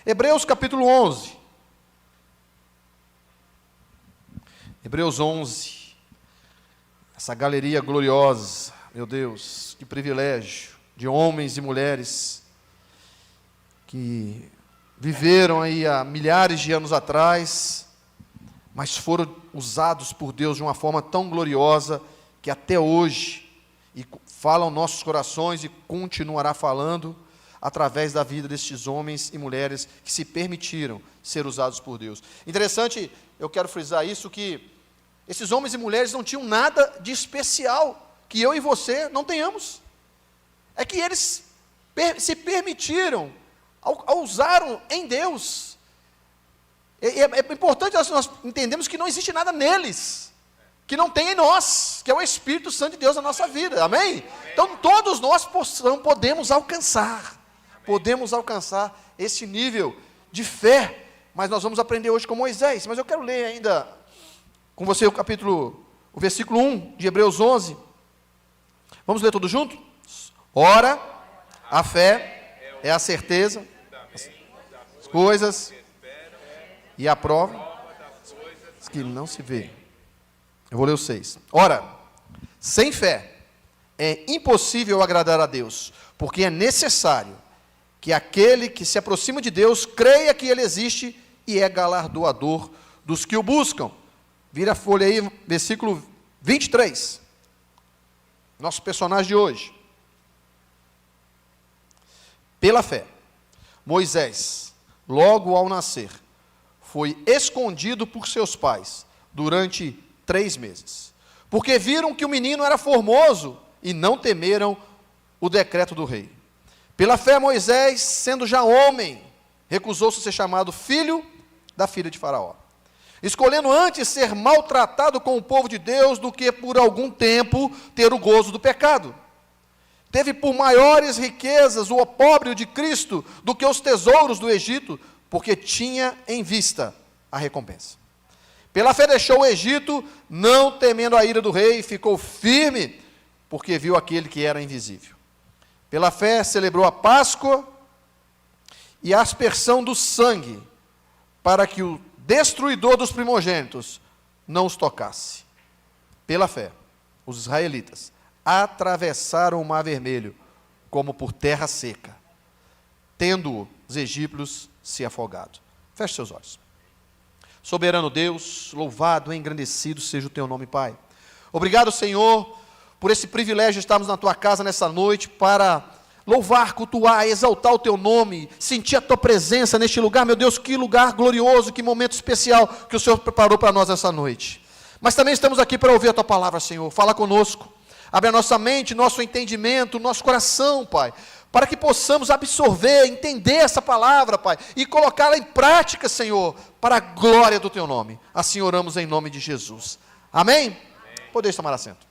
Hebreus capítulo 11. Hebreus 11. Essa galeria gloriosa, meu Deus, que privilégio, de homens e mulheres que viveram aí há milhares de anos atrás, mas foram usados por Deus de uma forma tão gloriosa que até hoje e falam nossos corações e continuará falando através da vida destes homens e mulheres que se permitiram ser usados por Deus. Interessante, eu quero frisar isso, que esses homens e mulheres não tinham nada de especial que eu e você não tenhamos. É que eles se permitiram, usaram em Deus. É importante nós entendermos que não existe nada neles que não tem em nós, que é o Espírito Santo de Deus na nossa vida, amém? Então todos nós podemos alcançar esse nível de fé, mas nós vamos aprender hoje com Moisés. Mas eu quero ler ainda com você o versículo 1 de Hebreus 11, vamos ler tudo junto? Ora, a fé é a certeza das coisas e a prova das que não se vê. Eu vou ler o 6. Ora, sem fé é impossível agradar a Deus, porque é necessário que aquele que se aproxima de Deus creia que Ele existe e é galardoador dos que o buscam. Vira a folha aí, versículo 23. Nosso personagem de hoje. Pela fé, Moisés, logo ao nascer, foi escondido por seus pais durante 3 meses, porque viram que o menino era formoso e não temeram o decreto do rei. Pela fé, Moisés, sendo já homem, recusou-se ser chamado filho da filha de Faraó, escolhendo antes ser maltratado com o povo de Deus do que por algum tempo ter o gozo do pecado. Teve por maiores riquezas o opróbrio de Cristo do que os tesouros do Egito, porque tinha em vista a recompensa. Pela fé deixou o Egito, não temendo a ira do rei, e ficou firme, porque viu aquele que era invisível. Pela fé celebrou a Páscoa e a aspersão do sangue, para que o destruidor dos primogênitos não os tocasse. Pela fé, os israelitas atravessaram o Mar Vermelho como por terra seca, tendo os egípcios se afogado. Feche seus olhos. Soberano Deus, louvado e engrandecido seja o teu nome, Pai. Obrigado, Senhor, por esse privilégio de estarmos na tua casa nessa noite para louvar, cultuar, exaltar o teu nome, sentir a tua presença neste lugar. Meu Deus, que lugar glorioso, que momento especial que o Senhor preparou para nós essa noite. Mas também estamos aqui para ouvir a tua palavra, Senhor. Fala conosco. Abre a nossa mente, nosso entendimento, nosso coração, Pai, para que possamos absorver, entender essa palavra, Pai, e colocá-la em prática, Senhor, para a glória do teu nome. Assim oramos em nome de Jesus. Amém? Amém. Podeis tomar assento.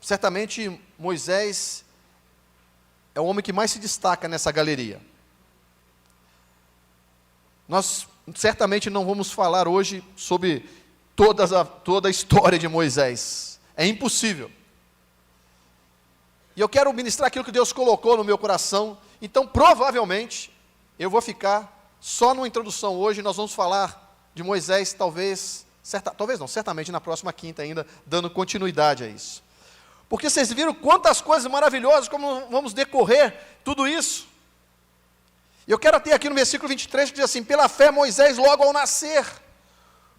Certamente, Moisés é o homem que mais se destaca nessa galeria. Nós certamente não vamos falar hoje sobre toda a história de Moisés. É impossível. E eu quero ministrar aquilo que Deus colocou no meu coração. Então, provavelmente, eu vou ficar só numa introdução hoje. Nós vamos falar de Moisés, certamente na próxima quinta ainda, dando continuidade a isso. Porque vocês viram quantas coisas maravilhosas, como vamos decorrer tudo isso. E eu quero ter aqui no versículo 23, que diz assim: pela fé Moisés, logo ao nascer,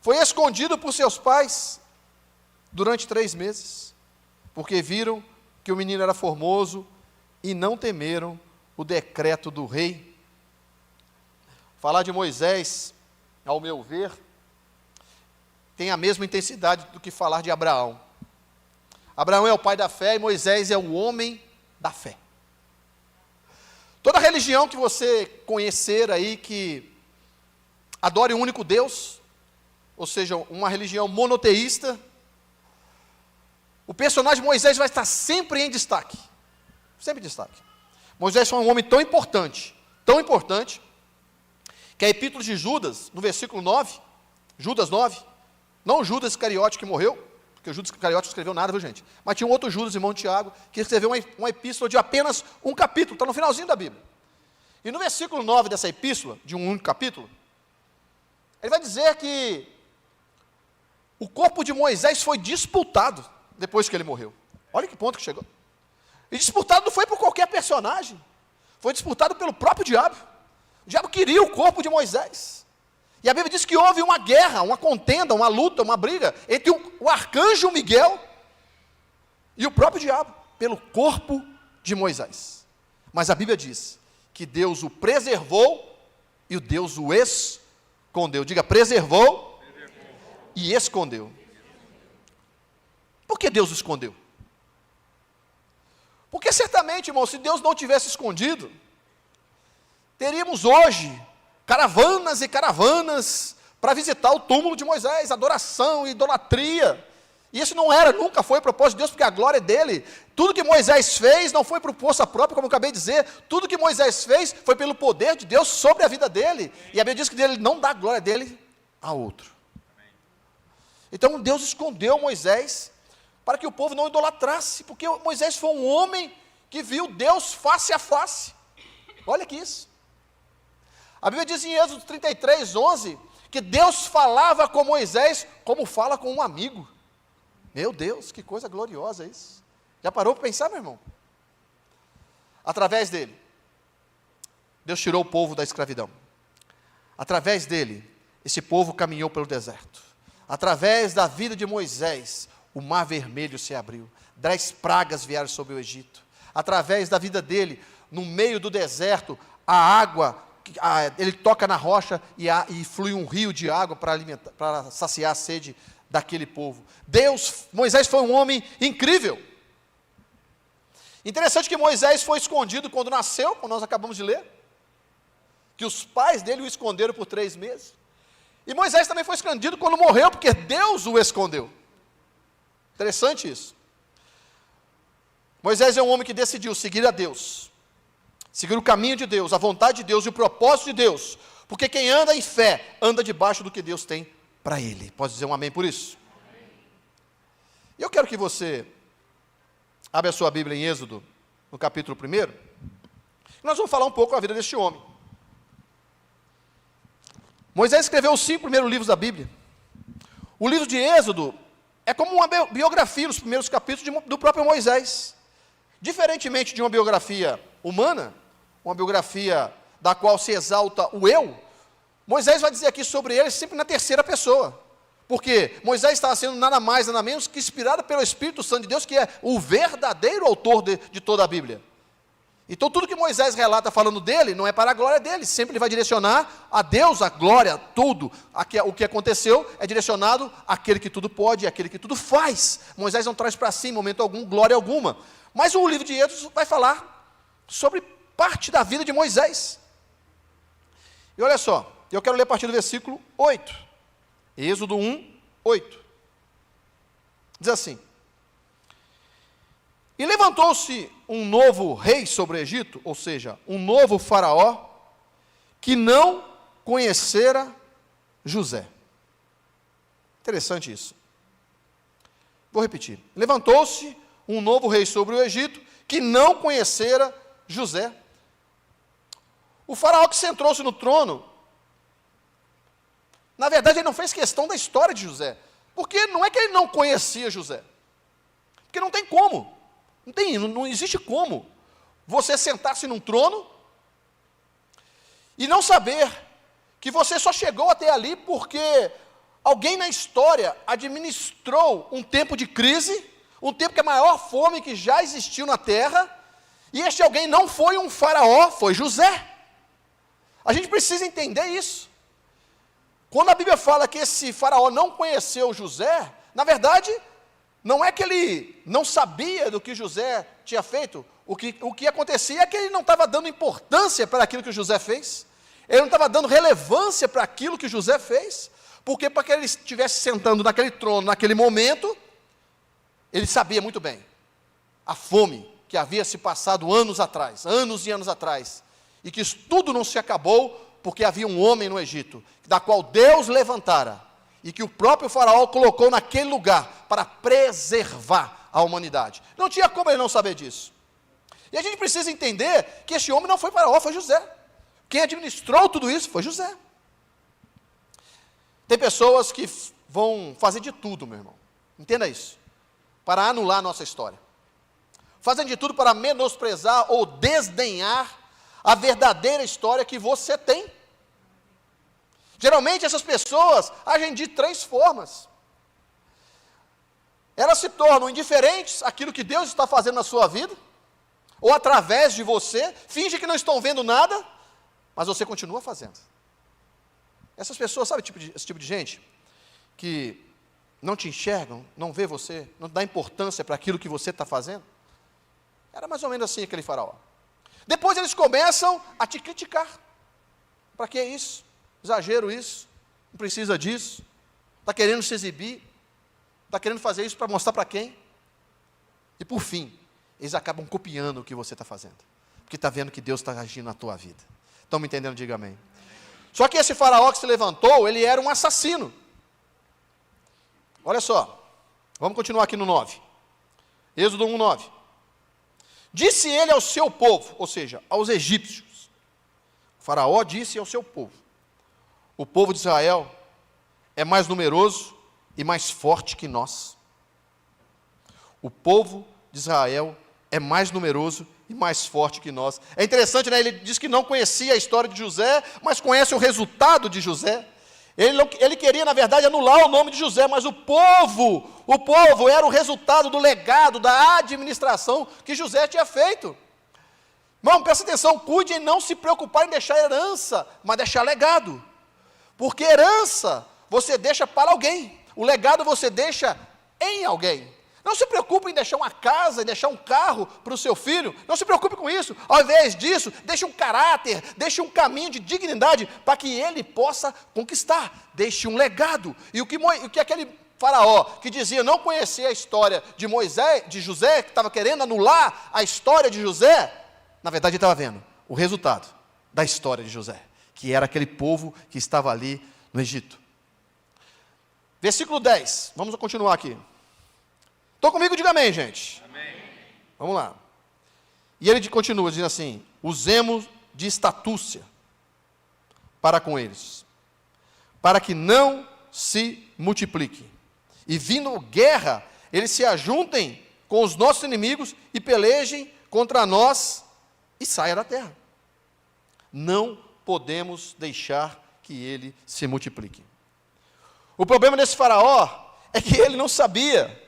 foi escondido por seus pais durante 3 meses, porque viram que o menino era formoso e não temeram o decreto do rei. Falar de Moisés, ao meu ver, tem a mesma intensidade do que falar de Abraão. Abraão é o pai da fé e Moisés é o homem da fé. Toda religião que você conhecer aí, que adore um único Deus, ou seja, uma religião monoteísta, o personagem Moisés vai estar sempre em destaque. Sempre em destaque. Moisés foi um homem tão importante, que a epístola de Judas, no versículo 9, Judas 9, não Judas Iscariote que morreu, porque o Judas Iscariote não escreveu nada, viu gente? Mas tinha um outro Judas, irmão de Tiago, que escreveu uma epístola de apenas um capítulo, está no finalzinho da Bíblia. E no versículo 9 dessa epístola, de um único capítulo, ele vai dizer que o corpo de Moisés foi disputado depois que ele morreu. Olha que ponto que chegou. E disputado não foi por qualquer personagem, foi disputado pelo próprio diabo. O diabo queria o corpo de Moisés. E a Bíblia diz que houve uma guerra, uma contenda, uma luta, uma briga entre o arcanjo Miguel e o próprio diabo, pelo corpo de Moisés. Mas a Bíblia diz que Deus o preservou e o Deus o escondeu. Diga, preservou e escondeu. Por que Deus o escondeu? Porque certamente, irmão, se Deus não tivesse escondido, teríamos hoje caravanas e caravanas para visitar o túmulo de Moisés, adoração, idolatria. E isso nunca foi propósito de Deus, porque a glória é dele. Tudo que Moisés fez não foi por força própria, como eu acabei de dizer. Tudo que Moisés fez foi pelo poder de Deus sobre a vida dele. E a Bíblia diz que ele não dá a glória dele a outro. Então Deus escondeu Moisés para que o povo não idolatrasse, porque Moisés foi um homem que viu Deus face a face. Olha que isso. A Bíblia diz em Êxodo 33, 11, que Deus falava com Moisés como fala com um amigo. Meu Deus, que coisa gloriosa isso. Já parou para pensar, meu irmão? Através dele, Deus tirou o povo da escravidão. Através dele, esse povo caminhou pelo deserto. Através da vida de Moisés, o mar vermelho se abriu. 10 pragas vieram sobre o Egito. Através da vida dele, no meio do deserto, a água, ele toca na rocha e flui um rio de água para saciar a sede daquele povo. Moisés foi um homem incrível. Interessante que Moisés foi escondido quando nasceu, como nós acabamos de ler, que os pais dele o esconderam por 3 meses. E Moisés também foi escondido quando morreu, porque Deus o escondeu. Interessante isso. Moisés é um homem que decidiu seguir a Deus, seguir o caminho de Deus, a vontade de Deus e o propósito de Deus, porque quem anda em fé, anda debaixo do que Deus tem para ele. Pode dizer um amém por isso? E eu quero que você abra a sua Bíblia em Êxodo, no capítulo 1. Nós vamos falar um pouco da vida deste homem. Moisés escreveu os 5 primeiros livros da Bíblia. O livro de Êxodo é como uma biografia, nos primeiros capítulos do próprio Moisés. Diferentemente de uma biografia humana, uma biografia da qual se exalta o eu, Moisés vai dizer aqui sobre ele sempre na terceira pessoa. Porque Moisés estava sendo nada mais, nada menos que inspirado pelo Espírito Santo de Deus, que é o verdadeiro autor de toda a Bíblia. Então tudo que Moisés relata falando dele, não é para a glória dele, sempre ele vai direcionar a Deus, a glória, tudo. O que aconteceu é direcionado àquele que tudo pode, àquele que tudo faz. Moisés não traz para si, em momento algum, glória alguma. Mas o livro de Êxodo vai falar sobre parte da vida de Moisés. E olha só, eu quero ler a partir do versículo 8. Êxodo 1, 8. Diz assim: E levantou-se um novo rei sobre o Egito, ou seja, um novo faraó, que não conhecera José. Interessante isso. Vou repetir. Levantou-se um novo rei sobre o Egito, que não conhecera José. O faraó que sentou-se no trono, na verdade ele não fez questão da história de José, porque não é que ele não conhecia José, porque não tem como. Não existe como você sentar-se num trono e não saber que você só chegou até ali porque alguém na história administrou um tempo de crise, um tempo que é a maior fome que já existiu na terra, e este alguém não foi um faraó, foi José. A gente precisa entender isso. Quando a Bíblia fala que esse faraó não conheceu José, na verdade, não é que ele não sabia do que José tinha feito. O que acontecia é que ele não estava dando importância para aquilo que José fez. Ele não estava dando relevância para aquilo que José fez. Porque para que ele estivesse sentando naquele trono, naquele momento, ele sabia muito bem a fome que havia se passado anos e anos atrás. E que isso tudo não se acabou porque havia um homem no Egito, da qual Deus levantara, e que o próprio faraó colocou naquele lugar para preservar a humanidade. Não tinha como ele não saber disso. E a gente precisa entender que este homem não foi faraó, foi José. Quem administrou tudo isso foi José. Tem pessoas que vão fazer de tudo, meu irmão. Entenda isso. Para anular a nossa história. Fazem de tudo para menosprezar ou desdenhar a verdadeira história que você tem. Geralmente essas pessoas agem de 3 formas. Elas se tornam indiferentes àquilo que Deus está fazendo na sua vida, ou através de você, fingem que não estão vendo nada, mas você continua fazendo. Essas pessoas, sabe esse tipo de gente? Que não te enxergam, não vê você, não dá importância para aquilo que você está fazendo? Era mais ou menos assim aquele faraó. Depois eles começam a te criticar. Para que isso? Exagero isso? Não precisa disso? Está querendo se exibir? Está querendo fazer isso para mostrar para quem? E por fim, eles acabam copiando o que você está fazendo. Porque está vendo que Deus está agindo na tua vida. Estão me entendendo? Diga amém. Só que esse faraó que se levantou, ele era um assassino. Olha só, vamos continuar aqui no 9. Êxodo 1, 9. Disse ele ao seu povo, ou seja, aos egípcios. O faraó disse ao seu povo: o povo de Israel é mais numeroso e mais forte que nós. O povo de Israel é mais numeroso e mais forte que nós. É interessante, né? Ele diz que não conhecia a história de José, mas conhece o resultado de José. Ele queria, na verdade, anular o nome de José, mas o povo era o resultado do legado, da administração que José tinha feito. Irmão, presta atenção, cuide em não se preocupar em deixar herança, mas deixar legado. Porque herança você deixa para alguém, o legado você deixa em alguém. Não se preocupe em deixar uma casa, em deixar um carro para o seu filho, não se preocupe com isso. Ao invés disso, deixe um caráter, deixe um caminho de dignidade para que ele possa conquistar. Deixe um legado. E o que aquele faraó que dizia não conhecer a história de Moisés, de José, que estava querendo anular a história de José, na verdade ele estava vendo o resultado da história de José, que era aquele povo que estava ali no Egito. Versículo 10, vamos continuar aqui. Estão comigo? Diga amém, gente. Amém. Vamos lá. E ele continua dizendo assim: usemos de astúcia para com eles, para que não se multipliquem. E vindo guerra, eles se ajuntem com os nossos inimigos e pelejem contra nós e saia da terra. Não podemos deixar que ele se multiplique. O problema desse faraó é que ele não sabia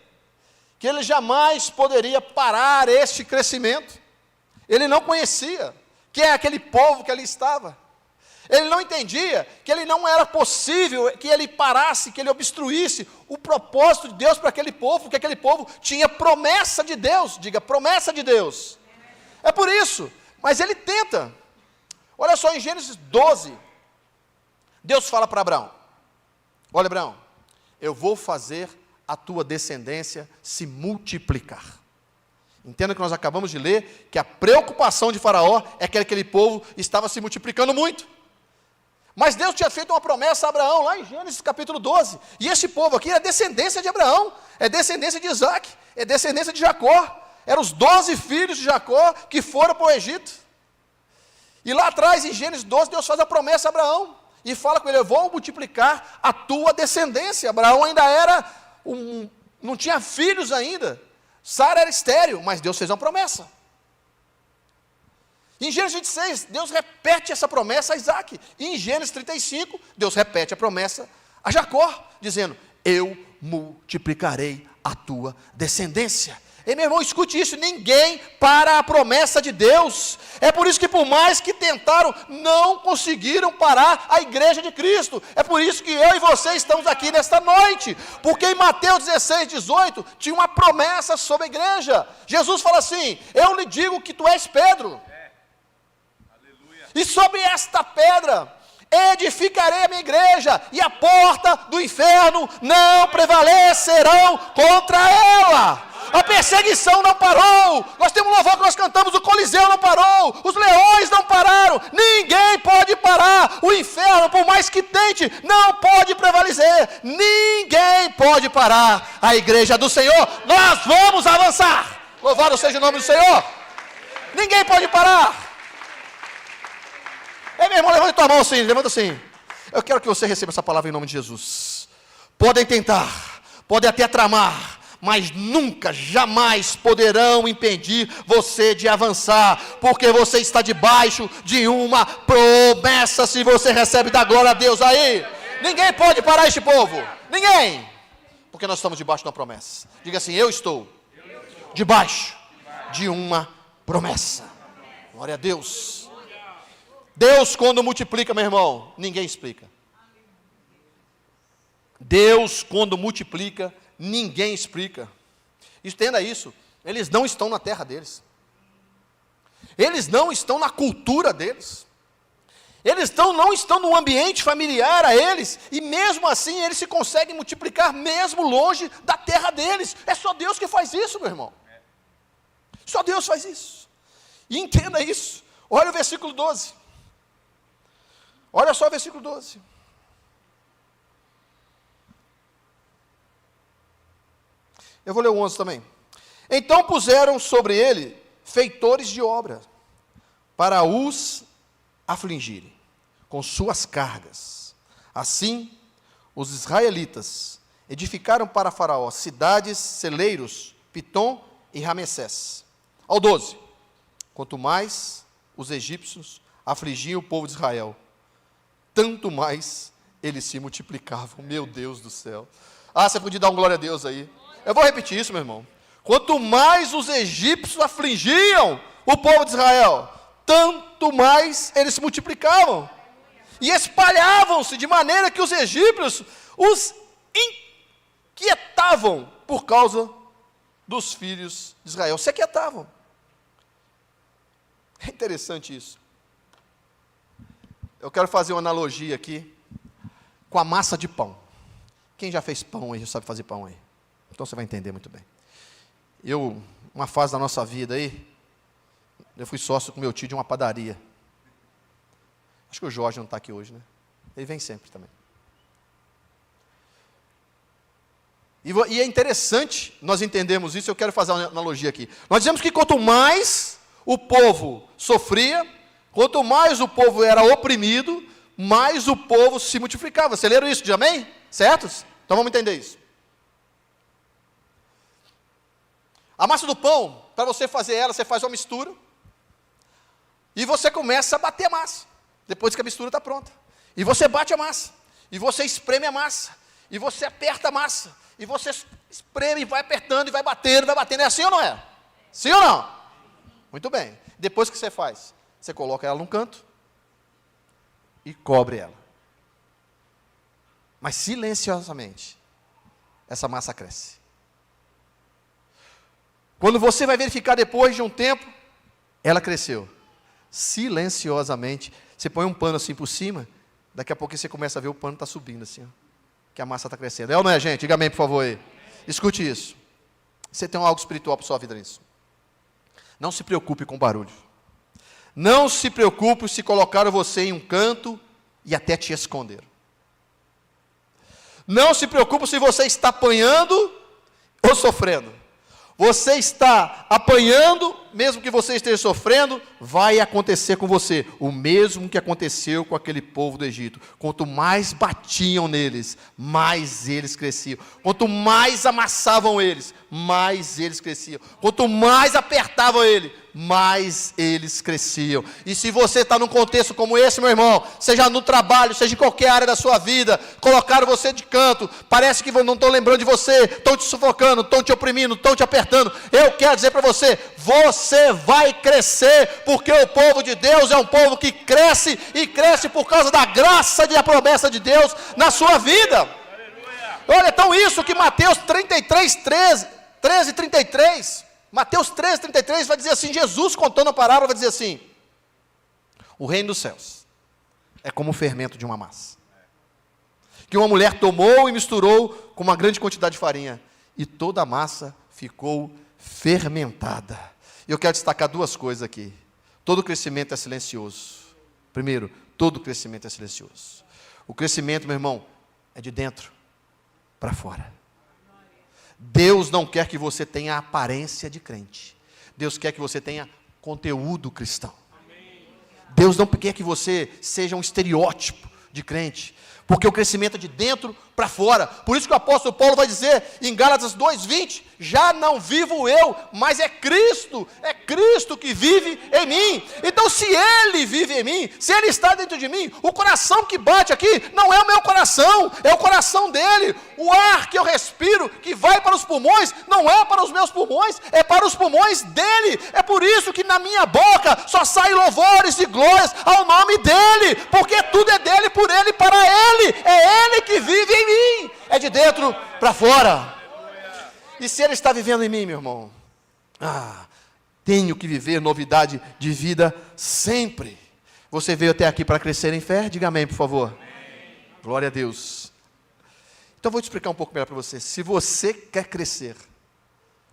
que ele jamais poderia parar este crescimento. Ele não conhecia quem é aquele povo que ali estava. Ele não entendia que ele não era possível que ele parasse, que ele obstruísse o propósito de Deus para aquele povo, porque aquele povo tinha promessa de Deus. Diga, promessa de Deus. É por isso, mas ele tenta. Olha só, em Gênesis 12, Deus fala para Abraão: olha, Abraão, eu vou fazer a tua descendência se multiplicar. Entenda que nós acabamos de ler que a preocupação de Faraó é que aquele povo estava se multiplicando muito. Mas Deus tinha feito uma promessa a Abraão, lá em Gênesis capítulo 12. E esse povo aqui é descendência de Abraão, é descendência de Isaac, é descendência de Jacó. Eram os 12 filhos de Jacó que foram para o Egito. E lá atrás, em Gênesis 12, Deus faz a promessa a Abraão. E fala com ele: eu vou multiplicar a tua descendência. Abraão ainda era não tinha filhos ainda. Sara era estéril, mas Deus fez uma promessa. Em Gênesis 26, Deus repete essa promessa a Isaac. E em Gênesis 35, Deus repete a promessa a Jacó, dizendo: eu multiplicarei a tua descendência. E meu irmão, escute isso: ninguém para a promessa de Deus. É por isso que, por mais que tentaram, não conseguiram parar a igreja de Cristo. É por isso que eu e você estamos aqui nesta noite, porque em Mateus 16, 18 tinha uma promessa sobre a igreja. Jesus fala assim: eu lhe digo que tu és Pedro, e sobre esta pedra edificarei a minha igreja, e a porta do inferno não prevalecerão contra ela. A perseguição não parou. Nós temos um louvor que nós cantamos: o Coliseu não parou, os leões não pararam, ninguém pode parar. O inferno, por mais que tente, não pode prevalecer. Ninguém pode parar a igreja do Senhor. Nós vamos avançar. Louvado seja o nome do Senhor. Ninguém pode parar. Aí, meu irmão, levanta tua mão assim, levanta assim. Eu quero que você receba essa palavra em nome de Jesus. Podem tentar, podem até tramar, mas nunca, jamais poderão impedir você de avançar, porque você está debaixo de uma promessa. Se você recebe da glória a Deus aí, ninguém pode parar este povo, ninguém, porque nós estamos debaixo de uma promessa. Diga assim: eu estou debaixo de uma promessa. Glória a Deus. Deus, quando multiplica, meu irmão, ninguém explica. Deus, quando multiplica, ninguém explica. Entenda isso. Eles não estão na terra deles. Eles não estão na cultura deles. Eles não estão no ambiente familiar a eles. E mesmo assim, eles se conseguem multiplicar mesmo longe da terra deles. É só Deus que faz isso, meu irmão. Só Deus faz isso. E entenda isso. Olha o versículo 12. Olha só o versículo 12. Eu vou ler o 11 também. Então puseram sobre ele feitores de obra, para os afligirem com suas cargas. Assim, os israelitas edificaram para Faraó cidades, celeiros, Pitom e Ramessés. Ao 12. Quanto mais os egípcios afligiam o povo de Israel, tanto mais eles se multiplicavam. Meu Deus do céu. Você podia dar um glória a Deus aí. Eu vou repetir isso, meu irmão. Quanto mais os egípcios afligiam o povo de Israel, tanto mais eles se multiplicavam. E espalhavam-se de maneira que os egípcios os inquietavam por causa dos filhos de Israel. Se aquietavam. É interessante isso. Eu quero fazer uma analogia aqui com a massa de pão. Quem já fez pão aí, já sabe fazer pão aí? Então você vai entender muito bem. Uma fase da nossa vida aí, eu fui sócio com meu tio de uma padaria. Acho que o Jorge não está aqui hoje, né? Ele vem sempre também. E é interessante nós entendemos isso, eu quero fazer uma analogia aqui. Nós dizemos que quanto mais o povo sofria, quanto mais o povo era oprimido, mais o povo se multiplicava. Vocês leram isso de amém? Certos? Então vamos entender isso. A massa do pão, para você fazer ela, você faz uma mistura, e você começa a bater a massa, depois que a mistura está pronta. E você bate a massa, e você espreme a massa, e você aperta a massa, e você espreme, e vai apertando, e vai batendo, é assim ou não é? Sim ou não? Muito bem. Depois que você faz, você coloca ela num canto, e cobre ela. Mas silenciosamente, essa massa cresce. Quando você vai verificar depois de um tempo, ela cresceu. Silenciosamente, você põe um pano assim por cima, daqui a pouco você começa a ver o pano está subindo assim, ó, que a massa está crescendo. É ou não é, gente? Diga amém, por favor, aí. Escute isso. Você tem algo espiritual para a sua vida nisso. Não se preocupe com barulho. Não se preocupe se colocaram você em um canto e até te esconderam. Não se preocupe se você está apanhando ou sofrendo. Você está apanhando, mesmo que você esteja sofrendo, vai acontecer com você o mesmo que aconteceu com aquele povo do Egito. Quanto mais batiam neles, mais eles cresciam. Quanto mais amassavam eles, mais eles cresciam. Quanto mais apertavam ele, mais eles cresciam. E se você está num contexto como esse, meu irmão, seja no trabalho, seja em qualquer área da sua vida, colocaram você de canto, parece que não estão lembrando de você, estão te sufocando, estão te oprimindo, estão te apertando, eu quero dizer para você, você vai crescer, porque o povo de Deus é um povo que cresce, e cresce por causa da graça e da promessa de Deus na sua vida. Olha, então isso que Mateus 33, 13, 33, Mateus 13, 33 vai dizer assim, Jesus contando a parábola vai dizer assim, o reino dos céus é como o fermento de uma massa, que uma mulher tomou e misturou com uma grande quantidade de farinha, e toda a massa ficou fermentada. E eu quero destacar duas coisas aqui. Todo crescimento é silencioso. Primeiro, todo crescimento é silencioso. O crescimento, meu irmão, é de dentro para fora. Deus não quer que você tenha aparência de crente. Deus quer que você tenha conteúdo cristão. Deus não quer que você seja um estereótipo de crente, porque o crescimento é de dentro para fora. Por isso que o apóstolo Paulo vai dizer em Gálatas 2:20, já não vivo eu, mas é Cristo que vive em mim. Então se Ele vive em mim, se Ele está dentro de mim, o coração que bate aqui não é o meu coração, é o coração dele. O ar que eu respiro, que vai para os pulmões, não é para os meus pulmões, é para os pulmões dele. É por isso que na minha boca só saem louvores e glórias ao nome dele, porque tudo é dele, por ele, para ele. É ele que vive em mim, é de dentro para fora. E se ele está vivendo em mim, meu irmão, tenho que viver novidade de vida sempre. Você veio até aqui para crescer em fé? Diga amém, por favor. Amém. Glória a Deus. Então eu vou te explicar um pouco melhor para você. Se você quer crescer,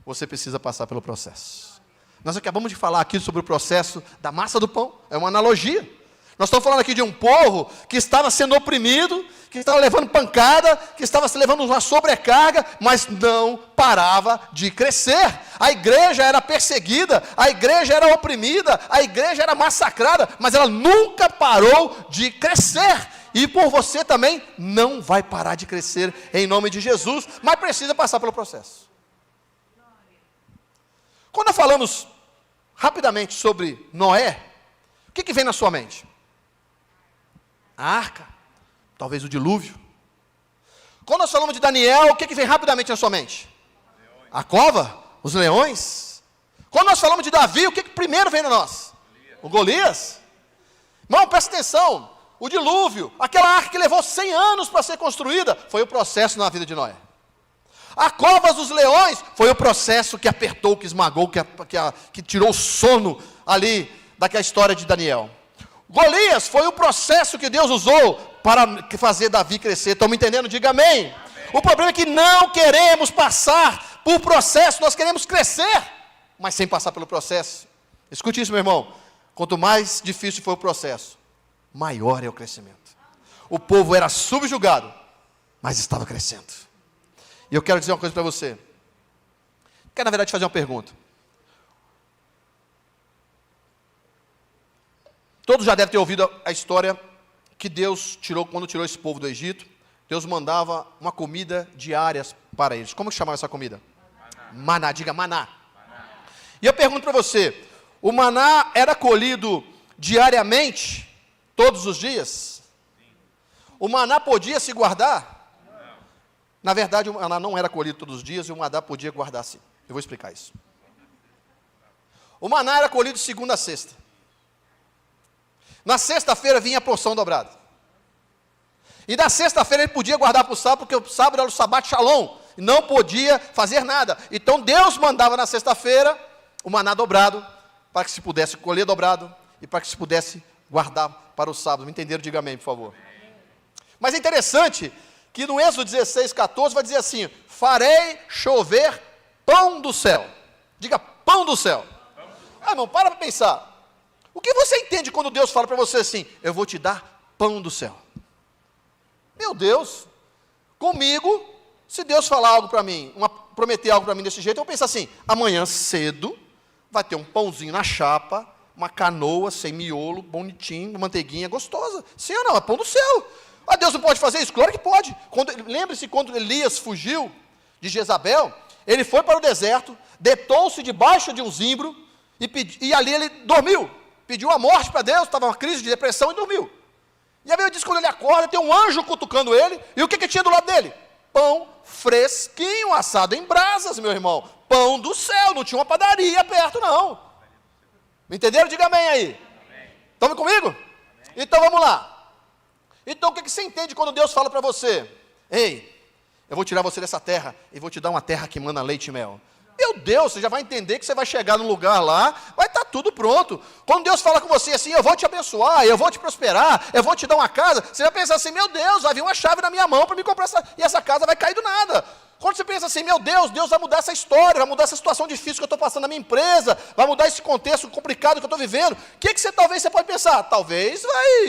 você precisa passar pelo processo. Nós acabamos de falar aqui sobre o processo da massa do pão, é uma analogia. Nós estamos falando aqui de um povo que estava sendo oprimido, que estava levando pancada, que estava se levando uma sobrecarga, mas não parava de crescer. A igreja era perseguida, a igreja era oprimida, a igreja era massacrada, mas ela nunca parou de crescer. E por você também não vai parar de crescer em nome de Jesus, mas precisa passar pelo processo. Quando nós falamos rapidamente sobre Noé, o que vem na sua mente? A arca, talvez o dilúvio. Quando nós falamos de Daniel, o que vem rapidamente na sua mente? A cova, os leões. Quando nós falamos de Davi, o que primeiro vem na nós? O Golias. Irmão, presta atenção, o dilúvio, aquela arca que levou 100 anos para ser construída, foi o processo na vida de Noé. A cova dos leões foi o processo que apertou, que esmagou, que tirou o sono ali daquela história de Daniel. Golias foi o processo que Deus usou para fazer Davi crescer. Estão me entendendo? Diga amém. O problema é que não queremos passar por processo, nós queremos crescer, mas sem passar pelo processo. Escute isso, meu irmão. Quanto mais difícil foi o processo, maior é o crescimento. O povo era subjugado, mas estava crescendo. E eu quero dizer uma coisa para você. Quero, na verdade, fazer uma pergunta. Todos já devem ter ouvido a história que Deus tirou, quando tirou esse povo do Egito, Deus mandava uma comida diária para eles. Como que chamava essa comida? Maná, diga maná. E eu pergunto para você, o maná era colhido diariamente, todos os dias? O maná podia se guardar? Na verdade, o maná não era colhido todos os dias e o maná podia guardar-se. Eu vou explicar isso. O maná era colhido de segunda a sexta. Na sexta-feira vinha a porção dobrada. E na sexta-feira ele podia guardar para o sábado, porque o sábado era o Sabat Shalom. E não podia fazer nada. Então Deus mandava na sexta-feira o maná dobrado, para que se pudesse colher dobrado, e para que se pudesse guardar para o sábado. Me entenderam? Diga amém, por favor. Mas é interessante que no Êxodo 16:14 vai dizer assim: farei chover pão do céu. Diga pão do céu. Irmão, para pensar. O que você entende quando Deus fala para você assim: eu vou te dar pão do céu? Meu Deus, comigo, se Deus falar algo para mim, prometer algo para mim desse jeito, eu vou pensar assim: amanhã cedo vai ter um pãozinho na chapa, uma canoa sem miolo, bonitinho, uma manteiguinha gostosa. Sim ou não? É pão do céu. Ah, Deus não pode fazer isso? Claro que pode. Lembre-se quando Elias fugiu de Jezabel, ele foi para o deserto, deitou-se debaixo de um zimbro e ali ele dormiu. Pediu a morte para Deus, estava uma crise de depressão e dormiu. E a Bíblia diz que quando ele acorda, tem um anjo cutucando ele, e o que tinha do lado dele? Pão fresquinho, assado em brasas, meu irmão. Pão do céu, não tinha uma padaria perto, não. Me entenderam? Diga amém aí. Estão comigo? Amém. Então vamos lá. Então o que você entende quando Deus fala para você? Ei, eu vou tirar você dessa terra, e vou te dar uma terra que manda leite e mel. Meu Deus, você já vai entender que você vai chegar num lugar lá, vai estar tudo pronto. Quando Deus fala com você assim: eu vou te abençoar, eu vou te prosperar, eu vou te dar uma casa, você vai pensar assim: meu Deus, vai vir uma chave na minha mão para me comprar e essa casa vai cair do nada. Quando você pensa assim: meu Deus, Deus vai mudar essa história, vai mudar essa situação difícil que eu estou passando na minha empresa, vai mudar esse contexto complicado que eu estou vivendo, o que talvez você pode pensar? Talvez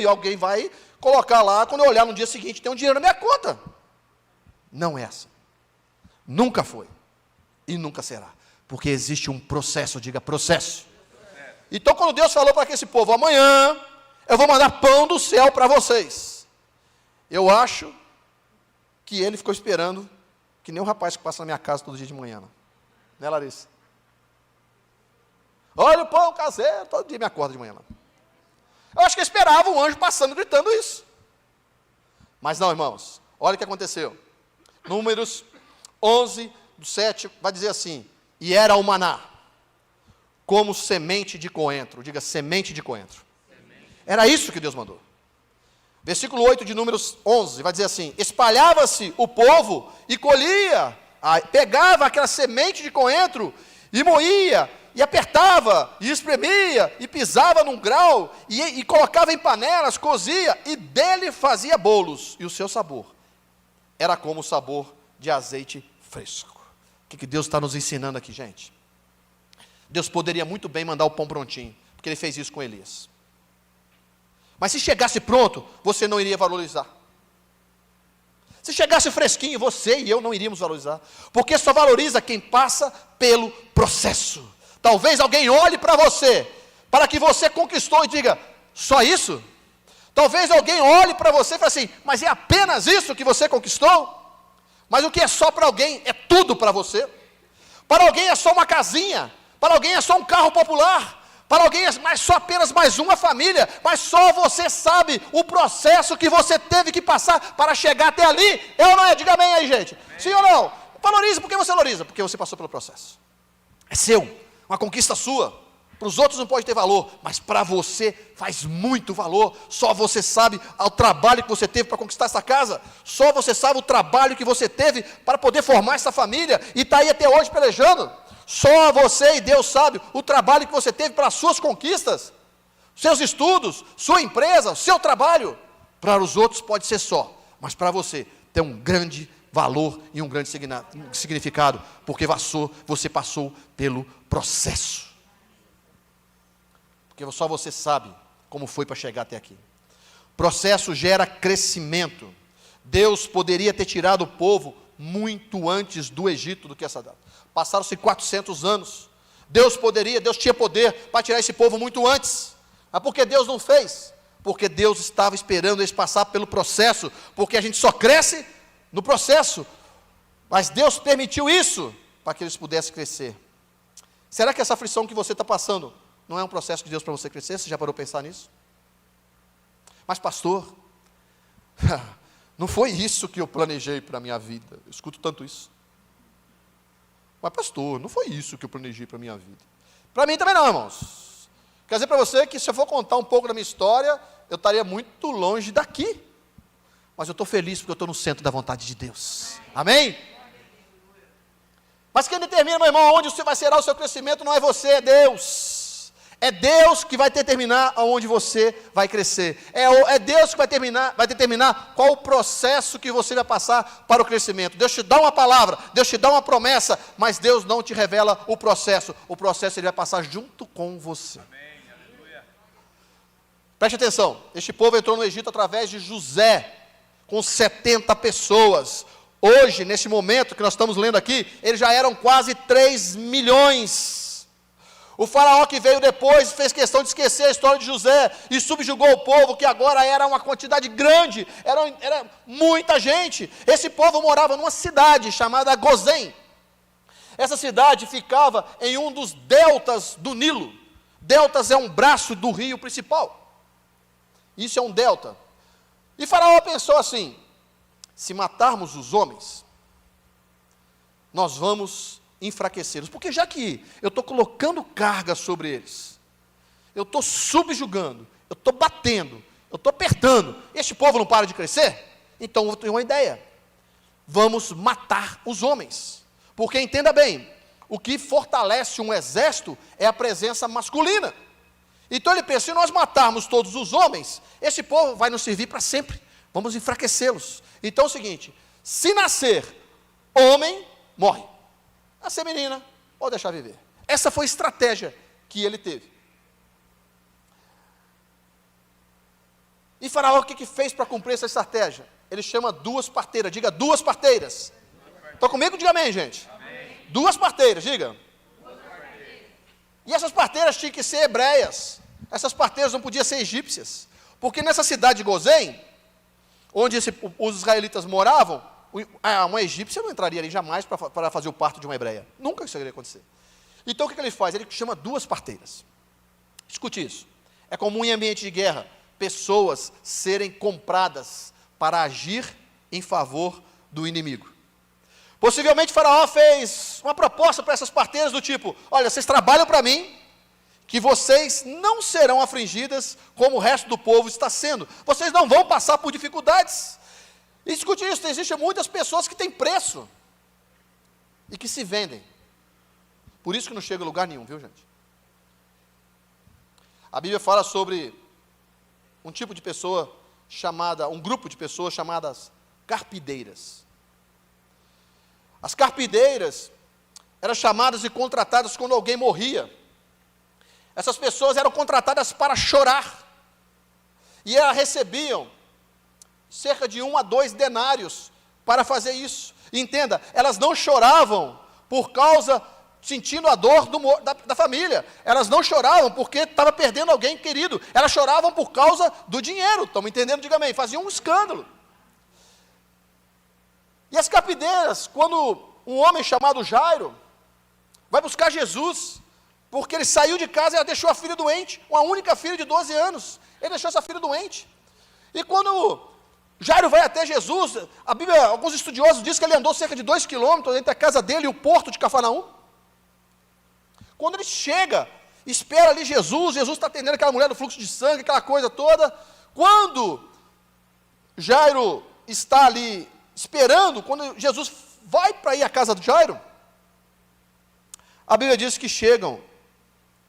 alguém vai colocar lá, quando eu olhar no dia seguinte, tem um dinheiro na minha conta. Não é assim. Nunca foi. E nunca será, porque existe um processo, diga processo. Então quando Deus falou para esse povo: amanhã eu vou mandar pão do céu para vocês. Eu acho que ele ficou esperando, que nem o rapaz que passa na minha casa todo dia de manhã. Não, né, Larissa? Olha o pão caseiro, todo dia me acorda de manhã. Não. Eu acho que eu esperava um anjo passando, gritando isso. Mas não, irmãos, olha o que aconteceu. Números 11, do 7, vai dizer assim, e era o maná, como semente de coentro. Diga, semente de coentro. Era isso que Deus mandou. Versículo 8 de Números 11, vai dizer assim, espalhava-se o povo e colhia, pegava aquela semente de coentro e moía, e apertava, e espremia, e pisava num grau, e colocava em panelas, cozia, e dele fazia bolos, e o seu sabor era como o sabor de azeite fresco. O que Deus está nos ensinando aqui, gente? Deus poderia muito bem mandar o pão prontinho, porque ele fez isso com Elias. Mas se chegasse pronto, você não iria valorizar. Se chegasse fresquinho, você e eu não iríamos valorizar, porque só valoriza quem passa pelo processo. Talvez alguém olhe para você, para que você conquistou e diga, só isso? Talvez alguém olhe para você e fale assim, mas é apenas isso que você conquistou? Mas o que é só para alguém, é tudo para você. Para alguém é só uma casinha, para alguém é só um carro popular, para alguém é só apenas mais uma família, mas só você sabe o processo que você teve que passar para chegar até ali. É ou não é? Diga amém aí, gente. Amém. Sim ou não? Valorize, por que você valoriza? Porque você passou pelo processo. É seu, uma conquista sua. Para os outros não pode ter valor, mas para você faz muito valor. Só você sabe o trabalho que você teve para conquistar essa casa. Só você sabe o trabalho que você teve para poder formar essa família e está aí até hoje pelejando. Só você e Deus sabe o trabalho que você teve para as suas conquistas, seus estudos, sua empresa, seu trabalho. Para os outros pode ser só, mas para você tem um grande valor e um grande significado, porque você passou pelo processo. Porque só você sabe como foi para chegar até aqui. Processo gera crescimento. Deus poderia ter tirado o povo muito antes do Egito do que essa data. Passaram-se 400 anos. Deus tinha poder para tirar esse povo muito antes. Mas por que Deus não fez? Porque Deus estava esperando eles passar pelo processo. Porque a gente só cresce no processo. Mas Deus permitiu isso para que eles pudessem crescer. Será que essa aflição que você está passando não é um processo de Deus para você crescer? Você já parou a pensar nisso? Mas pastor, não foi isso que eu planejei para a minha vida. Eu escuto tanto isso. Mas pastor, não foi isso que eu planejei para a minha vida. Para mim também não, irmãos. Quer dizer para você que se eu for contar um pouco da minha história, eu estaria muito longe daqui. Mas eu estou feliz porque eu estou no centro da vontade de Deus. Amém? Mas quem determina, meu irmão, onde você vai ser o seu crescimento não é você, é Deus. É Deus que vai determinar aonde você vai crescer. É Deus que vai determinar qual o processo que você vai passar para o crescimento. Deus te dá uma palavra, Deus te dá uma promessa, mas Deus não te revela o processo. O processo ele vai passar junto com você. Amém. Aleluia. Preste atenção, este povo entrou no Egito através de José, com 70 pessoas. Hoje, nesse momento que nós estamos lendo aqui, eles já eram quase 3 milhões. O faraó que veio depois fez questão de esquecer a história de José e subjugou o povo, que agora era uma quantidade grande, era muita gente. Esse povo morava numa cidade chamada Gozém. Essa cidade ficava em um dos deltas do Nilo. Deltas é um braço do rio principal. Isso é um delta. E faraó pensou assim, se matarmos os homens, nós vamos enfraquecê-los, porque já que eu estou colocando carga sobre eles, eu estou subjugando, eu estou batendo, eu estou apertando, este povo não para de crescer, então eu tenho uma ideia, vamos matar os homens, porque entenda bem, o que fortalece um exército é a presença masculina. Então ele pensa, se nós matarmos todos os homens, esse povo vai nos servir para sempre, vamos enfraquecê-los. Então é o seguinte, se nascer homem, morre. Nascer menina, pode deixar viver. Essa foi a estratégia que ele teve. E Faraó, o que fez para cumprir essa estratégia? Ele chama 2 parteiras, diga 2 parteiras. Estão comigo? Diga amém, gente. Amém. 2 parteiras, diga. 2 parteiras. E essas parteiras tinham que ser hebreias. Essas parteiras não podiam ser egípcias. Porque nessa cidade de Gozém, onde os israelitas moravam, uma egípcia não entraria ali jamais para fazer o parto de uma hebreia. Nunca isso iria acontecer. Então o que ele faz? Ele chama 2 parteiras. Escute isso. É comum em ambiente de guerra pessoas serem compradas para agir em favor do inimigo. Possivelmente Faraó fez uma proposta para essas parteiras do tipo: olha, vocês trabalham para mim, que vocês não serão afligidas como o resto do povo está sendo. Vocês não vão passar por dificuldades. E escute isso, existem muitas pessoas que têm preço e que se vendem. Por isso que não chega a lugar nenhum, viu, gente? A Bíblia fala sobre um tipo de pessoa um grupo de pessoas chamadas carpideiras. As carpideiras eram chamadas e contratadas quando alguém morria. Essas pessoas eram contratadas para chorar. E elas recebiam cerca de 1 a 2 denários para fazer isso. E entenda, elas não choravam por causa, sentindo a dor da família. Elas não choravam porque estava perdendo alguém querido. Elas choravam por causa do dinheiro. Estão me entendendo? Diga amém. Faziam um escândalo. E as carpideiras, quando um homem chamado Jairo vai buscar Jesus, porque ele saiu de casa e ela deixou a filha doente, uma única filha de 12 anos, ele deixou essa filha doente. E quando Jairo vai até Jesus, a Bíblia, alguns estudiosos dizem que ele andou cerca de 2 quilômetros entre a casa dele e o porto de Cafarnaum. Quando ele chega, espera ali Jesus está atendendo aquela mulher do fluxo de sangue, aquela coisa toda. Quando Jairo está ali esperando, quando Jesus vai para ir à casa de Jairo, a Bíblia diz que chegam